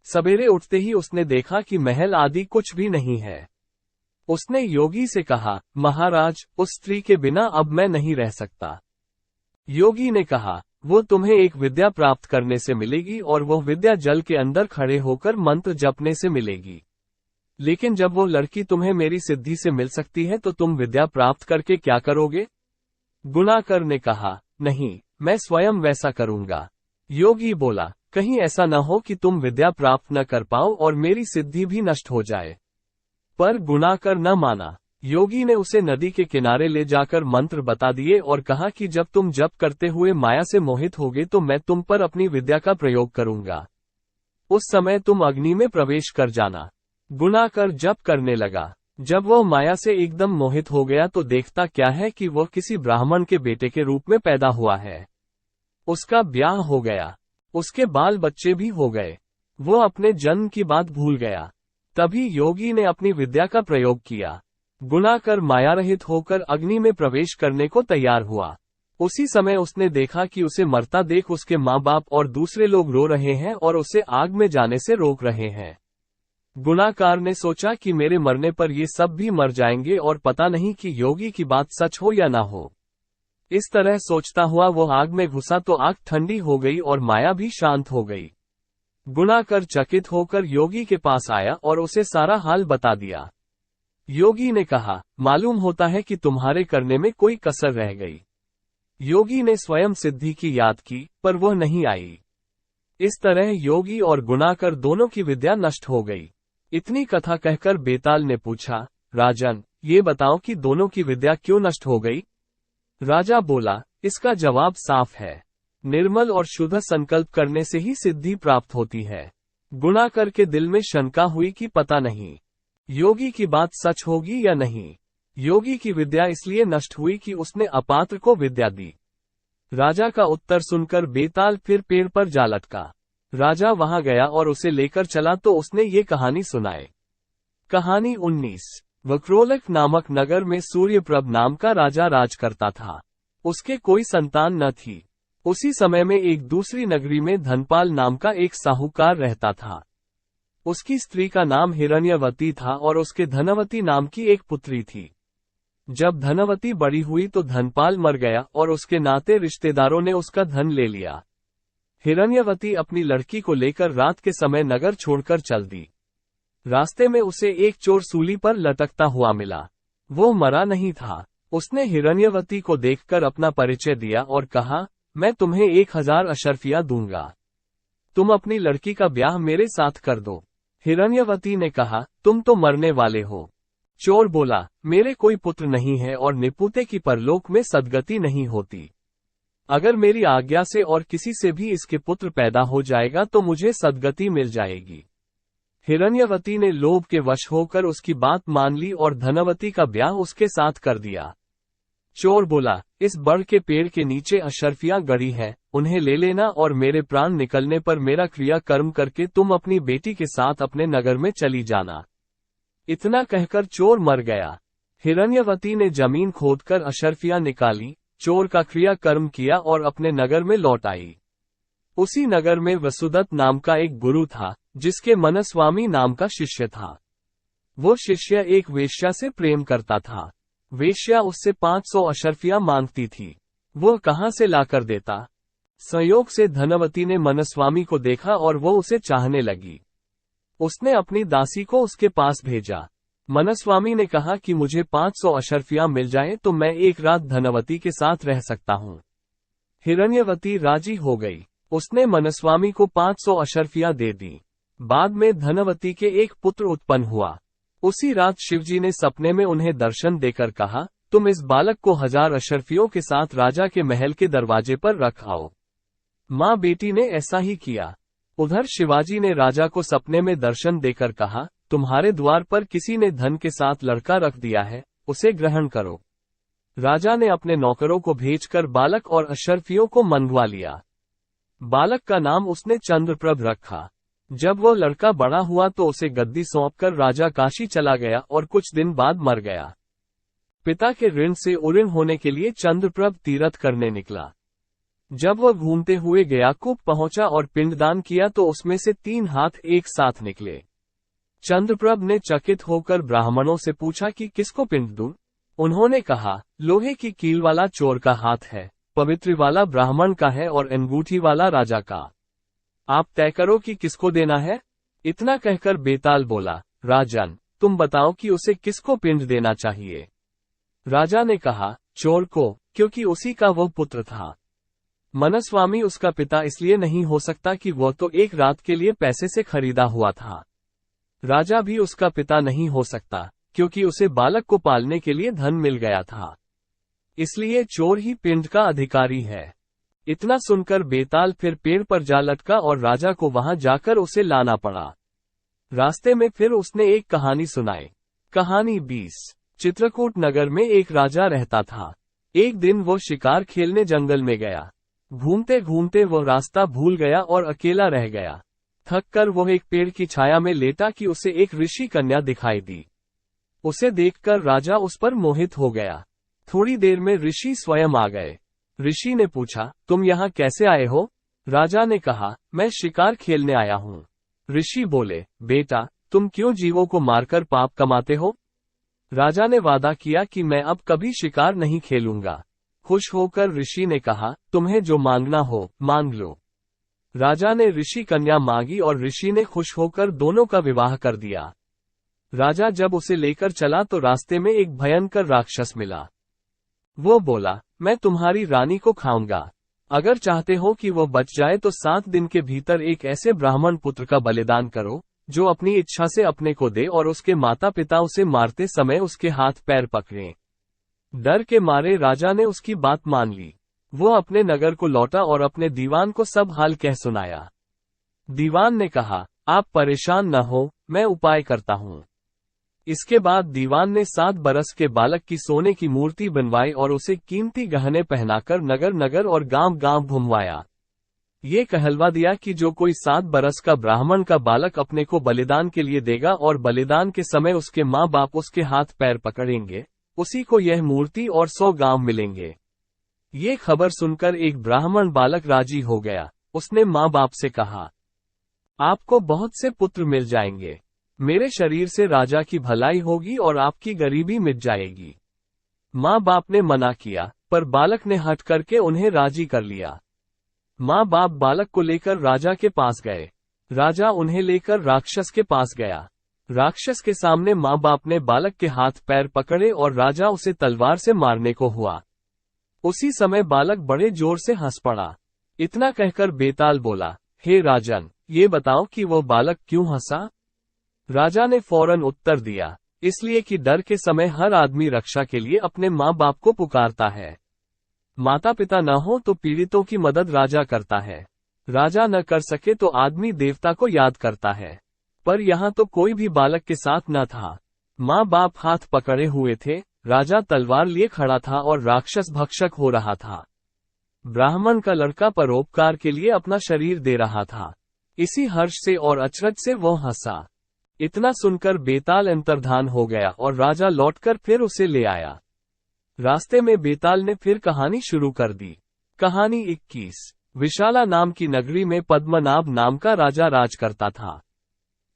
सवेरे उठते ही उसने देखा कि महल आदि कुछ भी नहीं है। उसने योगी से कहा, महाराज, उस स्त्री के बिना अब मैं नहीं रह सकता। योगी ने कहा, वो तुम्हें एक विद्या प्राप्त करने से मिलेगी और वह विद्या जल के अंदर खड़े होकर मंत्र जपने से मिलेगी। लेकिन जब वो लड़की तुम्हें मेरी सिद्धि से मिल सकती है तो तुम विद्या प्राप्त करके क्या करोगे? गुणाकर ने कहा, नहीं, मैं स्वयं वैसा करूंगा। योगी बोला, कहीं ऐसा न हो कि तुम विद्या प्राप्त न कर पाओ और मेरी सिद्धि भी नष्ट हो जाए। पर गुणाकर न माना। योगी ने उसे नदी के किनारे ले जाकर मंत्र बता दिए और कहा कि जब तुम जप करते हुए माया से मोहित होगे तो मैं तुम पर अपनी विद्या का प्रयोग करूंगा। उस समय तुम अग्नि में प्रवेश कर जाना। गुणाकर जप करने लगा। जब वह माया से एकदम मोहित हो गया तो देखता क्या है कि वह किसी ब्राह्मण के बेटे के रूप में पैदा हुआ है। उसका ब्याह हो गया, उसके बाल बच्चे भी हो गए। वो अपने जन्म की बात भूल गया। तभी योगी ने अपनी विद्या का प्रयोग किया। गुणाकर माया रहित होकर अग्नि में प्रवेश करने को तैयार हुआ। उसी समय उसने देखा कि उसे मरता देख उसके माँ बाप और दूसरे लोग रो रहे हैं और उसे आग में जाने से रोक रहे हैं। गुणाकार ने सोचा कि मेरे मरने पर ये सब भी मर जाएंगे और पता नहीं कि योगी की बात सच हो या ना हो। इस तरह सोचता हुआ वो आग में घुसा तो आग ठंडी हो गई और माया भी शांत हो गई। गुणाकर चकित होकर योगी के पास आया और उसे सारा हाल बता दिया। योगी ने कहा, मालूम होता है कि तुम्हारे करने में कोई कसर रह गई। योगी ने स्वयं सिद्धि की याद की, पर वह नहीं आई। इस तरह योगी और गुणाकर दोनों की विद्या नष्ट हो गई। इतनी कथा कहकर बेताल ने पूछा, राजन, ये बताओ कि दोनों की विद्या क्यों नष्ट हो गई? राजा बोला, इसका जवाब साफ है। निर्मल और शुद्ध संकल्प करने से ही सिद्धि प्राप्त होती है। गुणाकर के दिल में शंका हुई कि पता नहीं योगी की बात सच होगी या नहीं। योगी की विद्या इसलिए नष्ट हुई कि उसने अपात्र को विद्या दी। राजा का उत्तर सुनकर बेताल फिर पेड़ पर जा लटका। राजा वहां गया और उसे लेकर चला तो उसने ये कहानी सुनाई। कहानी 19। वक्रोलक नामक नगर में सूर्यप्रभ नाम का राजा राज करता था। उसके कोई संतान न थी। उसी समय में एक दूसरी नगरी में धनपाल नाम का एक साहूकार रहता था। उसकी स्त्री का नाम हिरण्यवती था और उसके धनवती नाम की एक पुत्री थी। जब धनवती बड़ी हुई तो धनपाल मर गया और उसके नाते रिश्तेदारों ने उसका धन ले लिया। हिरण्यवती अपनी लड़की को लेकर रात के समय नगर छोड़कर चल दी। रास्ते में उसे एक चोर सूली पर लटकता हुआ मिला। वो मरा नहीं था। उसने हिरण्यवती को देखकर अपना परिचय दिया और कहा, मैं तुम्हें 1000 अशर्फिया दूंगा। तुम अपनी लड़की का ब्याह मेरे साथ कर दो। हिरण्यवती ने कहा, तुम तो मरने वाले हो। चोर बोला, मेरे कोई पुत्र नहीं है और निपुते की परलोक में सद्गति नहीं होती। अगर मेरी आज्ञा से और किसी से भी इसके पुत्र पैदा हो जाएगा तो मुझे सद्गति मिल जाएगी। हिरण्यवती ने लोभ के वश होकर उसकी बात मान ली और धनवती का ब्याह उसके साथ कर दिया। चोर बोला, इस बड़ के पेड़ के नीचे अशर्फियां गड़ी हैं, उन्हें ले लेना और मेरे प्राण निकलने पर मेरा क्रिया कर्म करके तुम अपनी बेटी के साथ अपने नगर में चली जाना। इतना कहकर चोर मर गया। हिरण्यवती ने जमीन खोदकर अशर्फियां निकाली, चोर का क्रिया कर्म किया और अपने नगर में लौट आई। उसी नगर में वसुदत्त नाम का एक गुरु था, जिसके मनस्वामी नाम का शिष्य था। वो शिष्य एक वेश्या से प्रेम करता था। वेश्या उससे 500 अशर्फियां मांगती थी। वो कहां से लाकर देता? संयोग से धनवती ने मनस्वामी को देखा और वो उसे चाहने लगी। उसने अपनी दासी को उसके पास भेजा। मनस्वामी ने कहा कि मुझे 500 अशर्फियां मिल जाए तो मैं एक रात धनवती के साथ रह सकता हूँ। हिरण्यवती राजी हो गई। उसने मनस्वामी को 500 अशर्फियां दे दी। बाद में धनवती के एक पुत्र उत्पन्न हुआ। उसी रात शिवजी ने सपने में उन्हें दर्शन देकर कहा, तुम इस बालक को 1000 अशर्फियों के साथ राजा के महल के दरवाजे पर रख आओ। माँ बेटी ने ऐसा ही किया। उधर शिवाजी ने राजा को सपने में दर्शन देकर कहा, तुम्हारे द्वार पर किसी ने धन के साथ लड़का रख दिया है, उसे ग्रहण करो। राजा ने अपने नौकरों को भेजकर बालक और अशर्फियों को मंगवा लिया। बालक का नाम उसने चंद्रप्रभ रखा। जब वो लड़का बड़ा हुआ तो उसे गद्दी सौंपकर राजा काशी चला गया और कुछ दिन बाद मर गया। पिता के ऋण से उऋण होने के लिए चंद्रप्रभ तीर्थ करने निकला। जब वह घूमते हुए गयाकूप पहुंचा और पिंडदान किया तो उसमें से 3 हाथ एक साथ निकले। चंद्रप्रभ ने चकित होकर ब्राह्मणों से पूछा कि किसको पिंड दूं? उन्होंने कहा, लोहे की कील वाला चोर का हाथ है, पवित्र वाला ब्राह्मण का है और अंगूठी वाला राजा का। आप तय करो कि किसको देना है। इतना कहकर बेताल बोला, राजन, तुम बताओ कि उसे किसको पिंड देना चाहिए। राजा ने कहा, चोर को, क्योंकि उसी का वह पुत्र था। मनस्वामी उसका पिता इसलिए नहीं हो सकता कि वह तो एक रात के लिए पैसे से खरीदा हुआ था। राजा भी उसका पिता नहीं हो सकता, क्योंकि उसे बालक को पालने के लिए धन मिल गया था। इसलिए चोर ही पिंड का अधिकारी है। इतना सुनकर बेताल फिर पेड़ पर जा लटका और राजा को वहां जाकर उसे लाना पड़ा। रास्ते में फिर उसने एक कहानी सुनाई। कहानी 20। चित्रकूट नगर में एक राजा रहता था। एक दिन वो शिकार खेलने जंगल में गया। घूमते घूमते वो रास्ता भूल गया और अकेला रह गया। थक कर वो एक पेड़ की छाया में लेटा कि उसे एक ऋषि कन्या दिखाई दी। उसे देखकर राजा उस पर मोहित हो गया। थोड़ी देर में ऋषि स्वयं आ गए। ऋषि ने पूछा, तुम यहाँ कैसे आए हो? राजा ने कहा, मैं शिकार खेलने आया हूँ। ऋषि बोले, बेटा, तुम क्यों जीवों को मारकर पाप कमाते हो? राजा ने वादा किया कि मैं अब कभी शिकार नहीं खेलूंगा। खुश होकर ऋषि ने कहा, तुम्हें जो मांगना हो मांग लो। राजा ने ऋषि कन्या मांगी और ऋषि ने खुश होकर दोनों का विवाह कर दिया। राजा जब उसे लेकर चला तो रास्ते में एक भयंकर राक्षस मिला। वो बोला, मैं तुम्हारी रानी को खाऊंगा। अगर चाहते हो कि वो बच जाए तो 7 दिन के भीतर एक ऐसे ब्राह्मण पुत्र का बलिदान करो जो अपनी इच्छा से अपने को दे और उसके माता पिता उसे मारते समय उसके हाथ पैर पकड़ें। डर के मारे राजा ने उसकी बात मान ली। वो अपने नगर को लौटा और अपने दीवान को सब हाल कह सुनाया। दीवान ने कहा, आप परेशान न हो, मैं उपाय करता हूँ। इसके बाद दीवान ने 7 बरस के बालक की सोने की मूर्ति बनवाई और उसे कीमती गहने पहनाकर नगर नगर और गांव गांव घुमवाया। ये कहलवा दिया कि जो कोई 7 बरस का ब्राह्मण का बालक अपने को बलिदान के लिए देगा और बलिदान के समय उसके माँ बाप उसके हाथ पैर पकड़ेंगे, उसी को यह मूर्ति और 100 गांव मिलेंगे। ये खबर सुनकर एक ब्राह्मण बालक राजी हो गया। उसने माँ बाप से कहा, आपको बहुत से पुत्र मिल जाएंगे। मेरे शरीर से राजा की भलाई होगी और आपकी गरीबी मिट जाएगी। माँ बाप ने मना किया, पर बालक ने हट करके उन्हें राजी कर लिया। माँ बाप बालक को लेकर राजा के पास गए। राजा उन्हें लेकर राक्षस के पास गया। राक्षस के सामने माँ बाप ने बालक के हाथ पैर पकड़े और राजा उसे तलवार से मारने को हुआ। उसी समय बालक बड़े जोर से हंस पड़ा। इतना कहकर बेताल बोला, हे राजन, ये बताओ कि वो बालक क्यों हंसा? राजा ने फौरन उत्तर दिया, इसलिए कि डर के समय हर आदमी रक्षा के लिए अपने माँ बाप को पुकारता है। माता पिता न हो तो पीड़ितों की मदद राजा करता है। राजा न कर सके तो आदमी देवता को याद करता है। पर यहाँ तो कोई भी बालक के साथ न था। माँ बाप हाथ पकड़े हुए थे, राजा तलवार लिए खड़ा था और राक्षस भक्षक हो रहा था। ब्राह्मण का लड़का परोपकार के लिए अपना शरीर दे रहा था। इसी हर्ष से और अचरज से वो हंसा। इतना सुनकर बेताल अंतर्धान हो गया और राजा लौटकर फिर उसे ले आया। रास्ते में बेताल ने फिर कहानी शुरू कर दी। कहानी 21। विशाला नाम की नगरी में पद्मनाभ नाम का राजा राज करता था।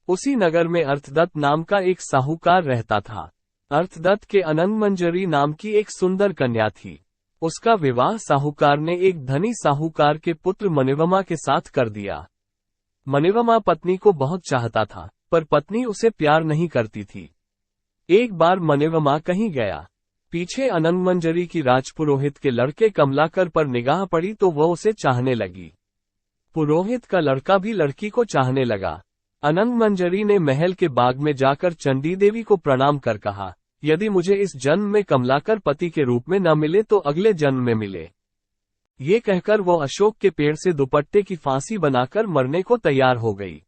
उसी नगर में अर्थदत्त नाम का एक साहूकार रहता था। अर्थदत्त के अनंगमंजरी नाम की एक सुंदर कन्या थी। उसका विवाह साहूकार ने एक धनी साहूकार के पुत्र मनिवमा के साथ कर दिया। मनिवमा पत्नी को बहुत चाहता था, पर पत्नी उसे प्यार नहीं करती थी। एक बार मनिवमा कहीं गया। पीछे अनंगमंजरी की राजपुरोहित के लड़के कमलाकर पर निगाह पड़ी तो वह उसे चाहने लगी। पुरोहित का लड़का भी लड़की को चाहने लगा। अनंगमंजरी ने महल के बाग में जाकर चंडी देवी को प्रणाम कर कहा, यदि मुझे इस जन्म में कमलाकर पति के रूप में न मिले तो अगले जन्म में मिले। ये कहकर वो अशोक के पेड़ से दुपट्टे की फांसी बनाकर मरने को तैयार हो गई।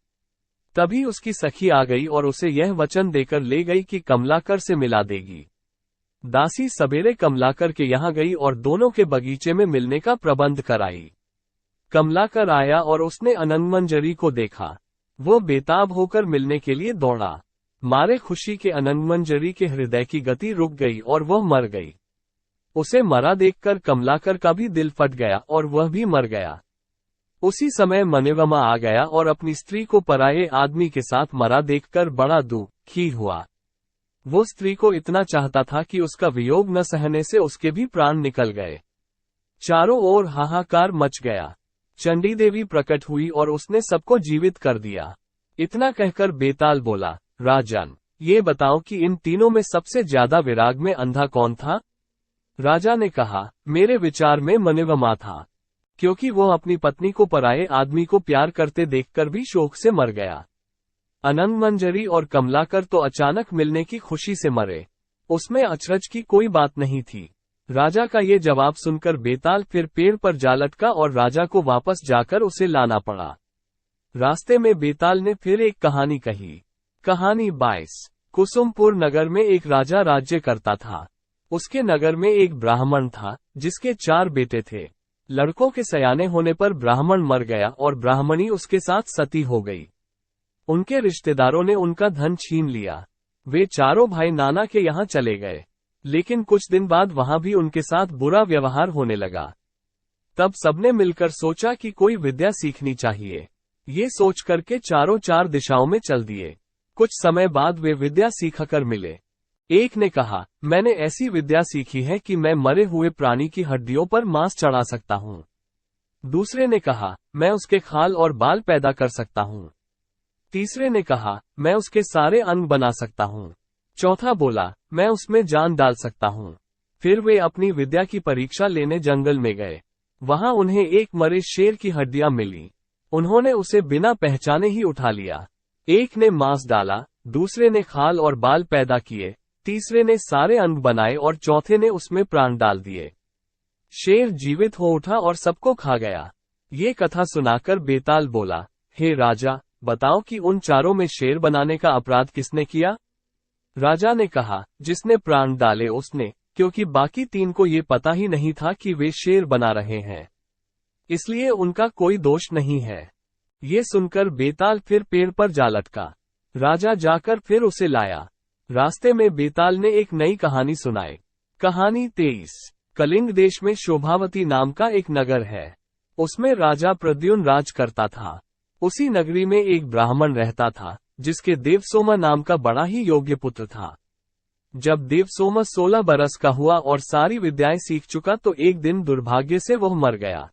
तभी उसकी सखी आ गई और उसे यह वचन देकर ले गई कि कमलाकर से मिला देगी। दासी सवेरे कमलाकर के यहाँ गई और दोनों के बगीचे में मिलने का प्रबंध कराई। कमलाकर आया और उसने अनंगमंजरी को देखा। वो बेताब होकर मिलने के लिए दौड़ा। मारे खुशी के अनंगमंजरी के हृदय की गति रुक गई और वह मर गई। उसे मरा देखकर कमलाकर का भी दिल फट गया और वह भी मर गया। उसी समय मनोरमा आ गया और अपनी स्त्री को पराये आदमी के साथ मरा देखकर बड़ा दुखी हुआ। वो स्त्री को इतना चाहता था कि उसका वियोग न सहने से उसके भी प्राण निकल गए। चारों ओर हाहाकार मच गया। चंडी देवी प्रकट हुई और उसने सबको जीवित कर दिया। इतना कहकर बेताल बोला, राजन, ये बताओ कि इन तीनों में सबसे ज्यादा विराग में अंधा कौन था? राजा ने कहा, मेरे विचार में मनोरमा था, क्योंकि वो अपनी पत्नी को पराये आदमी को प्यार करते देखकर भी शोक से मर गया। अनंगमंजरी और कमलाकर तो अचानक मिलने की खुशी से मरे। उसमें अचरज की कोई बात नहीं थी। राजा का ये जवाब सुनकर बेताल फिर पेड़ पर जा लटका और राजा को वापस जाकर उसे लाना पड़ा। रास्ते में बेताल ने फिर एक कहानी कही। कहानी 22। कुसुमपुर नगर में एक राजा राज्य करता था। उसके नगर में एक ब्राह्मण था जिसके 4 बेटे थे। लड़कों के सयाने होने पर ब्राह्मण मर गया और ब्राह्मणी उसके साथ सती हो गई। उनके रिश्तेदारों ने उनका धन छीन लिया। वे चारों भाई नाना के यहाँ चले गए, लेकिन कुछ दिन बाद वहां भी उनके साथ बुरा व्यवहार होने लगा। तब सबने मिलकर सोचा कि कोई विद्या सीखनी चाहिए। ये सोच करके चारों 4 दिशाओं में चल दिए। कुछ समय बाद वे विद्या सीखकर मिले। एक ने कहा, मैंने ऐसी विद्या सीखी है कि मैं मरे हुए प्राणी की हड्डियों पर मांस चढ़ा सकता हूँ। दूसरे ने कहा, मैं उसके खाल और बाल पैदा कर सकता हूँ। तीसरे ने कहा, मैं उसके सारे अंग बना सकता हूँ। चौथा बोला, मैं उसमें जान डाल सकता हूँ। फिर वे अपनी विद्या की परीक्षा लेने जंगल में गए। वहां उन्हें एक मरे शेर की हड्डियां मिली। उन्होंने उसे बिना पहचाने ही उठा लिया। एक ने मांस डाला, दूसरे ने खाल और बाल पैदा किए, तीसरे ने सारे अंग बनाए और चौथे ने उसमें प्राण डाल दिए। शेर जीवित हो उठा और सबको खा गया। ये कथा सुनाकर बेताल बोला, हे राजा, बताओ कि उन चारों में शेर बनाने का अपराध किसने किया? राजा ने कहा, जिसने प्राण डाले उसने, क्योंकि बाकी 3 को ये पता ही नहीं था कि वे शेर बना रहे हैं, इसलिए उनका कोई दोष नहीं है। ये सुनकर बेताल फिर पेड़ पर जा लटका। राजा जाकर फिर उसे लाया। रास्ते में बेताल ने एक नई कहानी सुनाई। कहानी 23। कलिंग देश में शोभावती नाम का एक नगर है। उसमें राजा प्रद्युम्न राज करता था। उसी नगरी में एक ब्राह्मण रहता था जिसके देवसोमा नाम का बड़ा ही योग्य पुत्र था। जब देवसोमा 16 बरस का हुआ और सारी विद्याएं सीख चुका तो एक दिन दुर्भाग्य से वह मर गया।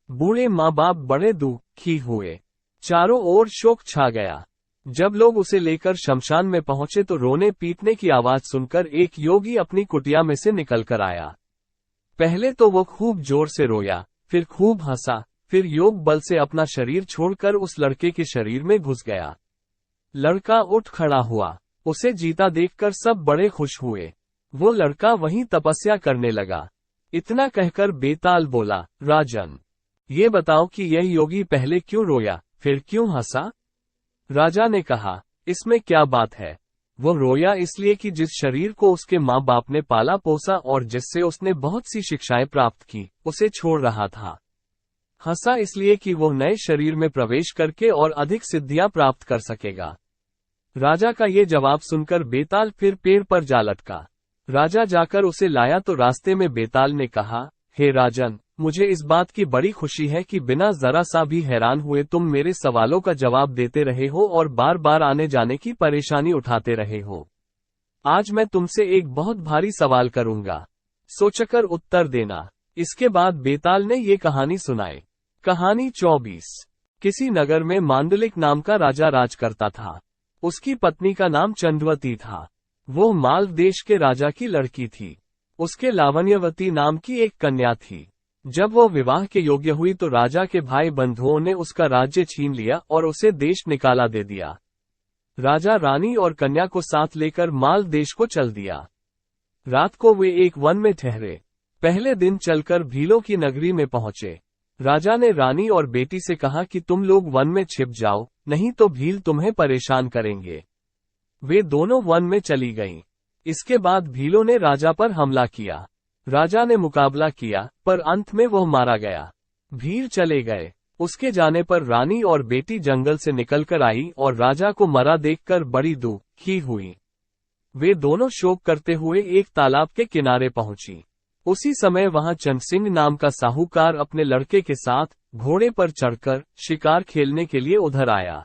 बूढ़े माँ बाप बड़े दुखी हुए। चारों ओर शोक छा गया। जब लोग उसे लेकर शमशान में पहुंचे तो रोने पीटने की आवाज सुनकर एक योगी अपनी कुटिया में से निकल कर आया। पहले तो वो खूब जोर से रोया, फिर खूब हंसा, फिर योग बल से अपना शरीर छोड़कर उस लड़के के शरीर में घुस गया। लड़का उठ खड़ा हुआ। उसे जीता देखकर सब बड़े खुश हुए। वो लड़का वहीं तपस्या करने लगा। इतना कहकर बेताल बोला, राजन, ये बताओ कि यह योगी पहले क्यों रोया, फिर क्यों हंसा? राजा ने कहा, इसमें क्या बात है? वो रोया इसलिए कि जिस शरीर को उसके माँ बाप ने पाला पोसा और जिससे उसने बहुत सी शिक्षाएं प्राप्त की, उसे छोड़ रहा था। हंसा इसलिए कि वो नए शरीर में प्रवेश करके और अधिक सिद्धियां प्राप्त कर सकेगा। राजा का ये जवाब सुनकर बेताल फिर पेड़ पर जा लटका। राजा जाकर उसे लाया तो रास्ते में बेताल ने कहा, हे राजन, मुझे इस बात की बड़ी खुशी है कि बिना जरा सा भी हैरान हुए तुम मेरे सवालों का जवाब देते रहे हो और बार बार आने जाने की परेशानी उठाते रहे हो। आज मैं तुमसे एक बहुत भारी सवाल करूंगा, सोचकर उत्तर देना। इसके बाद बेताल ने ये कहानी सुनाई। कहानी 24। किसी नगर में मांडलिक नाम का राजा राज करता था। उसकी पत्नी का नाम चंद्रवती था। वो मालव देश के राजा की लड़की थी। उसके लावण्यवती नाम की एक कन्या थी। जब वो विवाह के योग्य हुई तो राजा के भाई बंधुओं ने उसका राज्य छीन लिया और उसे देश निकाला दे दिया। राजा रानी और कन्या को साथ लेकर मालव देश को चल दिया। रात को वे एक वन में ठहरे। पहले दिन चलकर भीलों की नगरी में पहुंचे। राजा ने रानी और बेटी से कहा कि तुम लोग वन में छिप जाओ, नहीं तो भील तुम्हें परेशान करेंगे। वे दोनों वन में चली गईं। इसके बाद भीलों ने राजा पर हमला किया। राजा ने मुकाबला किया, पर अंत में वह मारा गया। भील चले गए। उसके जाने पर रानी और बेटी जंगल से निकलकर आई और राजा को मरा देखकर बड़ी दुखी हुई। वे दोनों शोक करते हुए एक तालाब के किनारे पहुंची। उसी समय वहां चंद सिंह नाम का साहूकार अपने लड़के के साथ घोड़े पर चढ़कर शिकार खेलने के लिए उधर आया।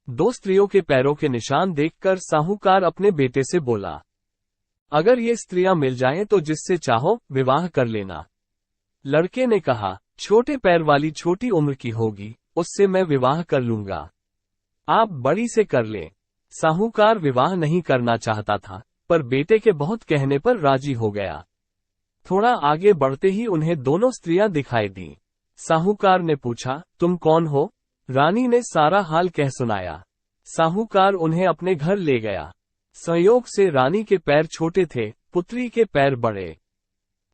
दो स्त्रियों के पैरों के निशान देखकर साहूकार अपने बेटे से बोला, अगर ये स्त्रियां मिल जाएं तो जिससे चाहो विवाह कर लेना। लड़के ने कहा, छोटे पैर वाली छोटी उम्र की होगी, उससे मैं विवाह कर लूंगा। आप बड़ी से कर लें। साहूकार विवाह नहीं करना चाहता था, पर बेटे के बहुत कहने पर राजी हो गया। थोड़ा आगे बढ़ते ही उन्हें दोनों स्त्रियां दिखाई दी। साहूकार ने पूछा, तुम कौन हो? रानी ने सारा हाल कह सुनाया। साहूकार उन्हें अपने घर ले गया। संयोग से रानी के पैर छोटे थे, पुत्री के पैर बड़े,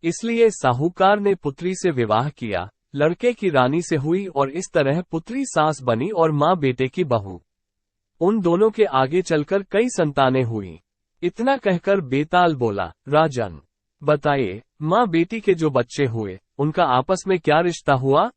इसलिए साहूकार ने पुत्री से विवाह किया। लड़के की रानी से हुई और इस तरह पुत्री सास बनी और माँ बेटे की बहू। उन दोनों के आगे चलकर कई संतानें हुई। इतना कहकर बेताल बोला, राजन, बताइए, माँ बेटी के जो बच्चे हुए उनका आपस में क्या रिश्ता हुआ?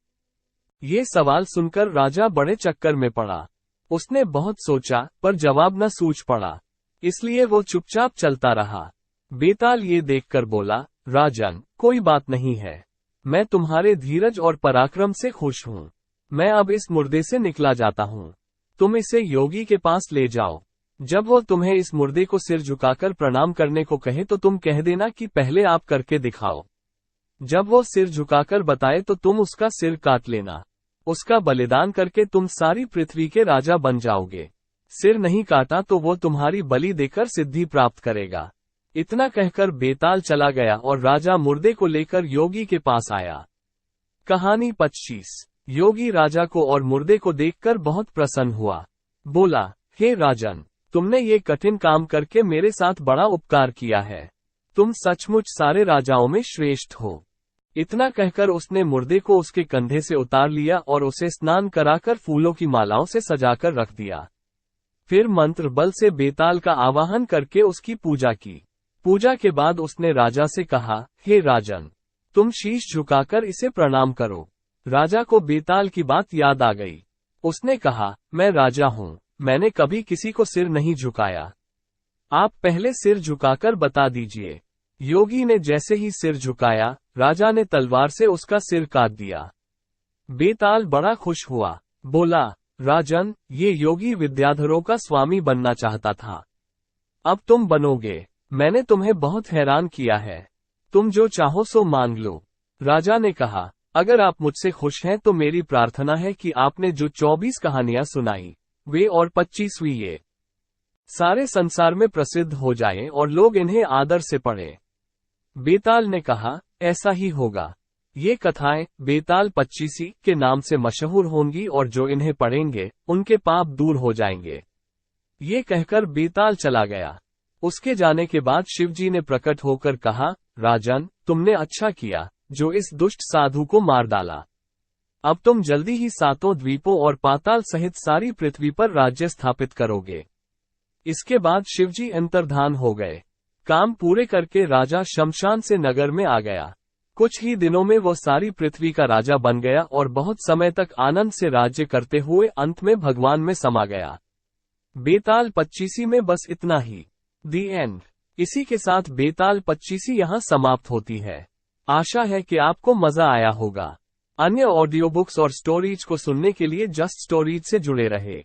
ये सवाल सुनकर राजा बड़े चक्कर में पड़ा। उसने बहुत सोचा पर जवाब न सूझ पड़ा, इसलिए वो चुपचाप चलता रहा। बेताल ये देखकर बोला, राजन, कोई बात नहीं है, मैं तुम्हारे धीरज और पराक्रम से खुश हूँ। मैं अब इस मुर्दे से निकला जाता हूँ। तुम इसे योगी के पास ले जाओ। जब वो तुम्हें इस मुर्दे को सिर झुकाकर प्रणाम करने को कहे तो तुम कह देना कि पहले आप करके दिखाओ। जब वो सिर झुकाकर बताए तो तुम उसका सिर काट लेना। उसका बलिदान करके तुम सारी पृथ्वी के राजा बन जाओगे। सिर नहीं काटा तो वो तुम्हारी बलि देकर सिद्धि प्राप्त करेगा। इतना कहकर बेताल चला गया और राजा मुर्दे को लेकर योगी के पास आया। कहानी 25। योगी राजा को और मुर्दे को देखकर बहुत प्रसन्न हुआ। बोला, हे राजन, तुमने ये कठिन काम करके मेरे साथ बड़ा उपकार किया है। तुम सचमुच सारे राजाओं में श्रेष्ठ हो। इतना कहकर उसने मुर्दे को उसके कंधे से उतार लिया और उसे स्नान कराकर फूलों की मालाओं से सजाकर रख दिया। फिर मंत्र बल से बेताल का आवाहन करके उसकी पूजा की। पूजा के बाद उसने राजा से कहा, हे राजन, तुम शीश झुकाकर इसे प्रणाम करो। राजा को बेताल की बात याद आ गई। उसने कहा, मैं राजा हूँ, मैंने कभी किसी को सिर नहीं झुकाया। आप पहले सिर झुकाकर बता दीजिए। योगी ने जैसे ही सिर झुकाया, राजा ने तलवार से उसका सिर काट दिया। बेताल बड़ा खुश हुआ। बोला, राजन, ये योगी विद्याधरों का स्वामी बनना चाहता था। अब तुम बनोगे। मैंने तुम्हें बहुत हैरान किया है। तुम जो चाहो सो मांग लो। राजा ने कहा, अगर आप मुझसे खुश हैं तो मेरी प्रार्थना है कि आपने जो 24 कहानियां सुनाई, वे और 25वीं ये सारे संसार में प्रसिद्ध हो जाएं और लोग इन्हें आदर से पढ़ें। बेताल ने कहा, ऐसा ही होगा। ये कथाएं बेताल 25 के नाम से मशहूर होंगी और जो इन्हें पढ़ेंगे उनके पाप दूर हो जाएंगे। ये कहकर बेताल चला गया। उसके जाने के बाद शिवजी ने प्रकट होकर कहा, राजन, तुमने अच्छा किया जो इस दुष्ट साधु को मार डाला। अब तुम जल्दी ही 7 द्वीपों और पाताल सहित सारी पृथ्वी पर राज्य स्थापित करोगे। इसके बाद शिवजी अंतर्धान हो गए। काम पूरे करके राजा शमशान से नगर में आ गया। कुछ ही दिनों में वो सारी पृथ्वी का राजा बन गया और बहुत समय तक आनंद से राज्य करते हुए अंत में भगवान में समा गया। बेताल 25 में बस इतना ही। दी एंड। इसी के साथ बेताल 25 यहाँ समाप्त होती है। आशा है कि आपको मजा आया होगा। अन्य ऑडियो बुक्स और स्टोरीज को सुनने के लिए जस्ट स्टोरीज से जुड़े रहे।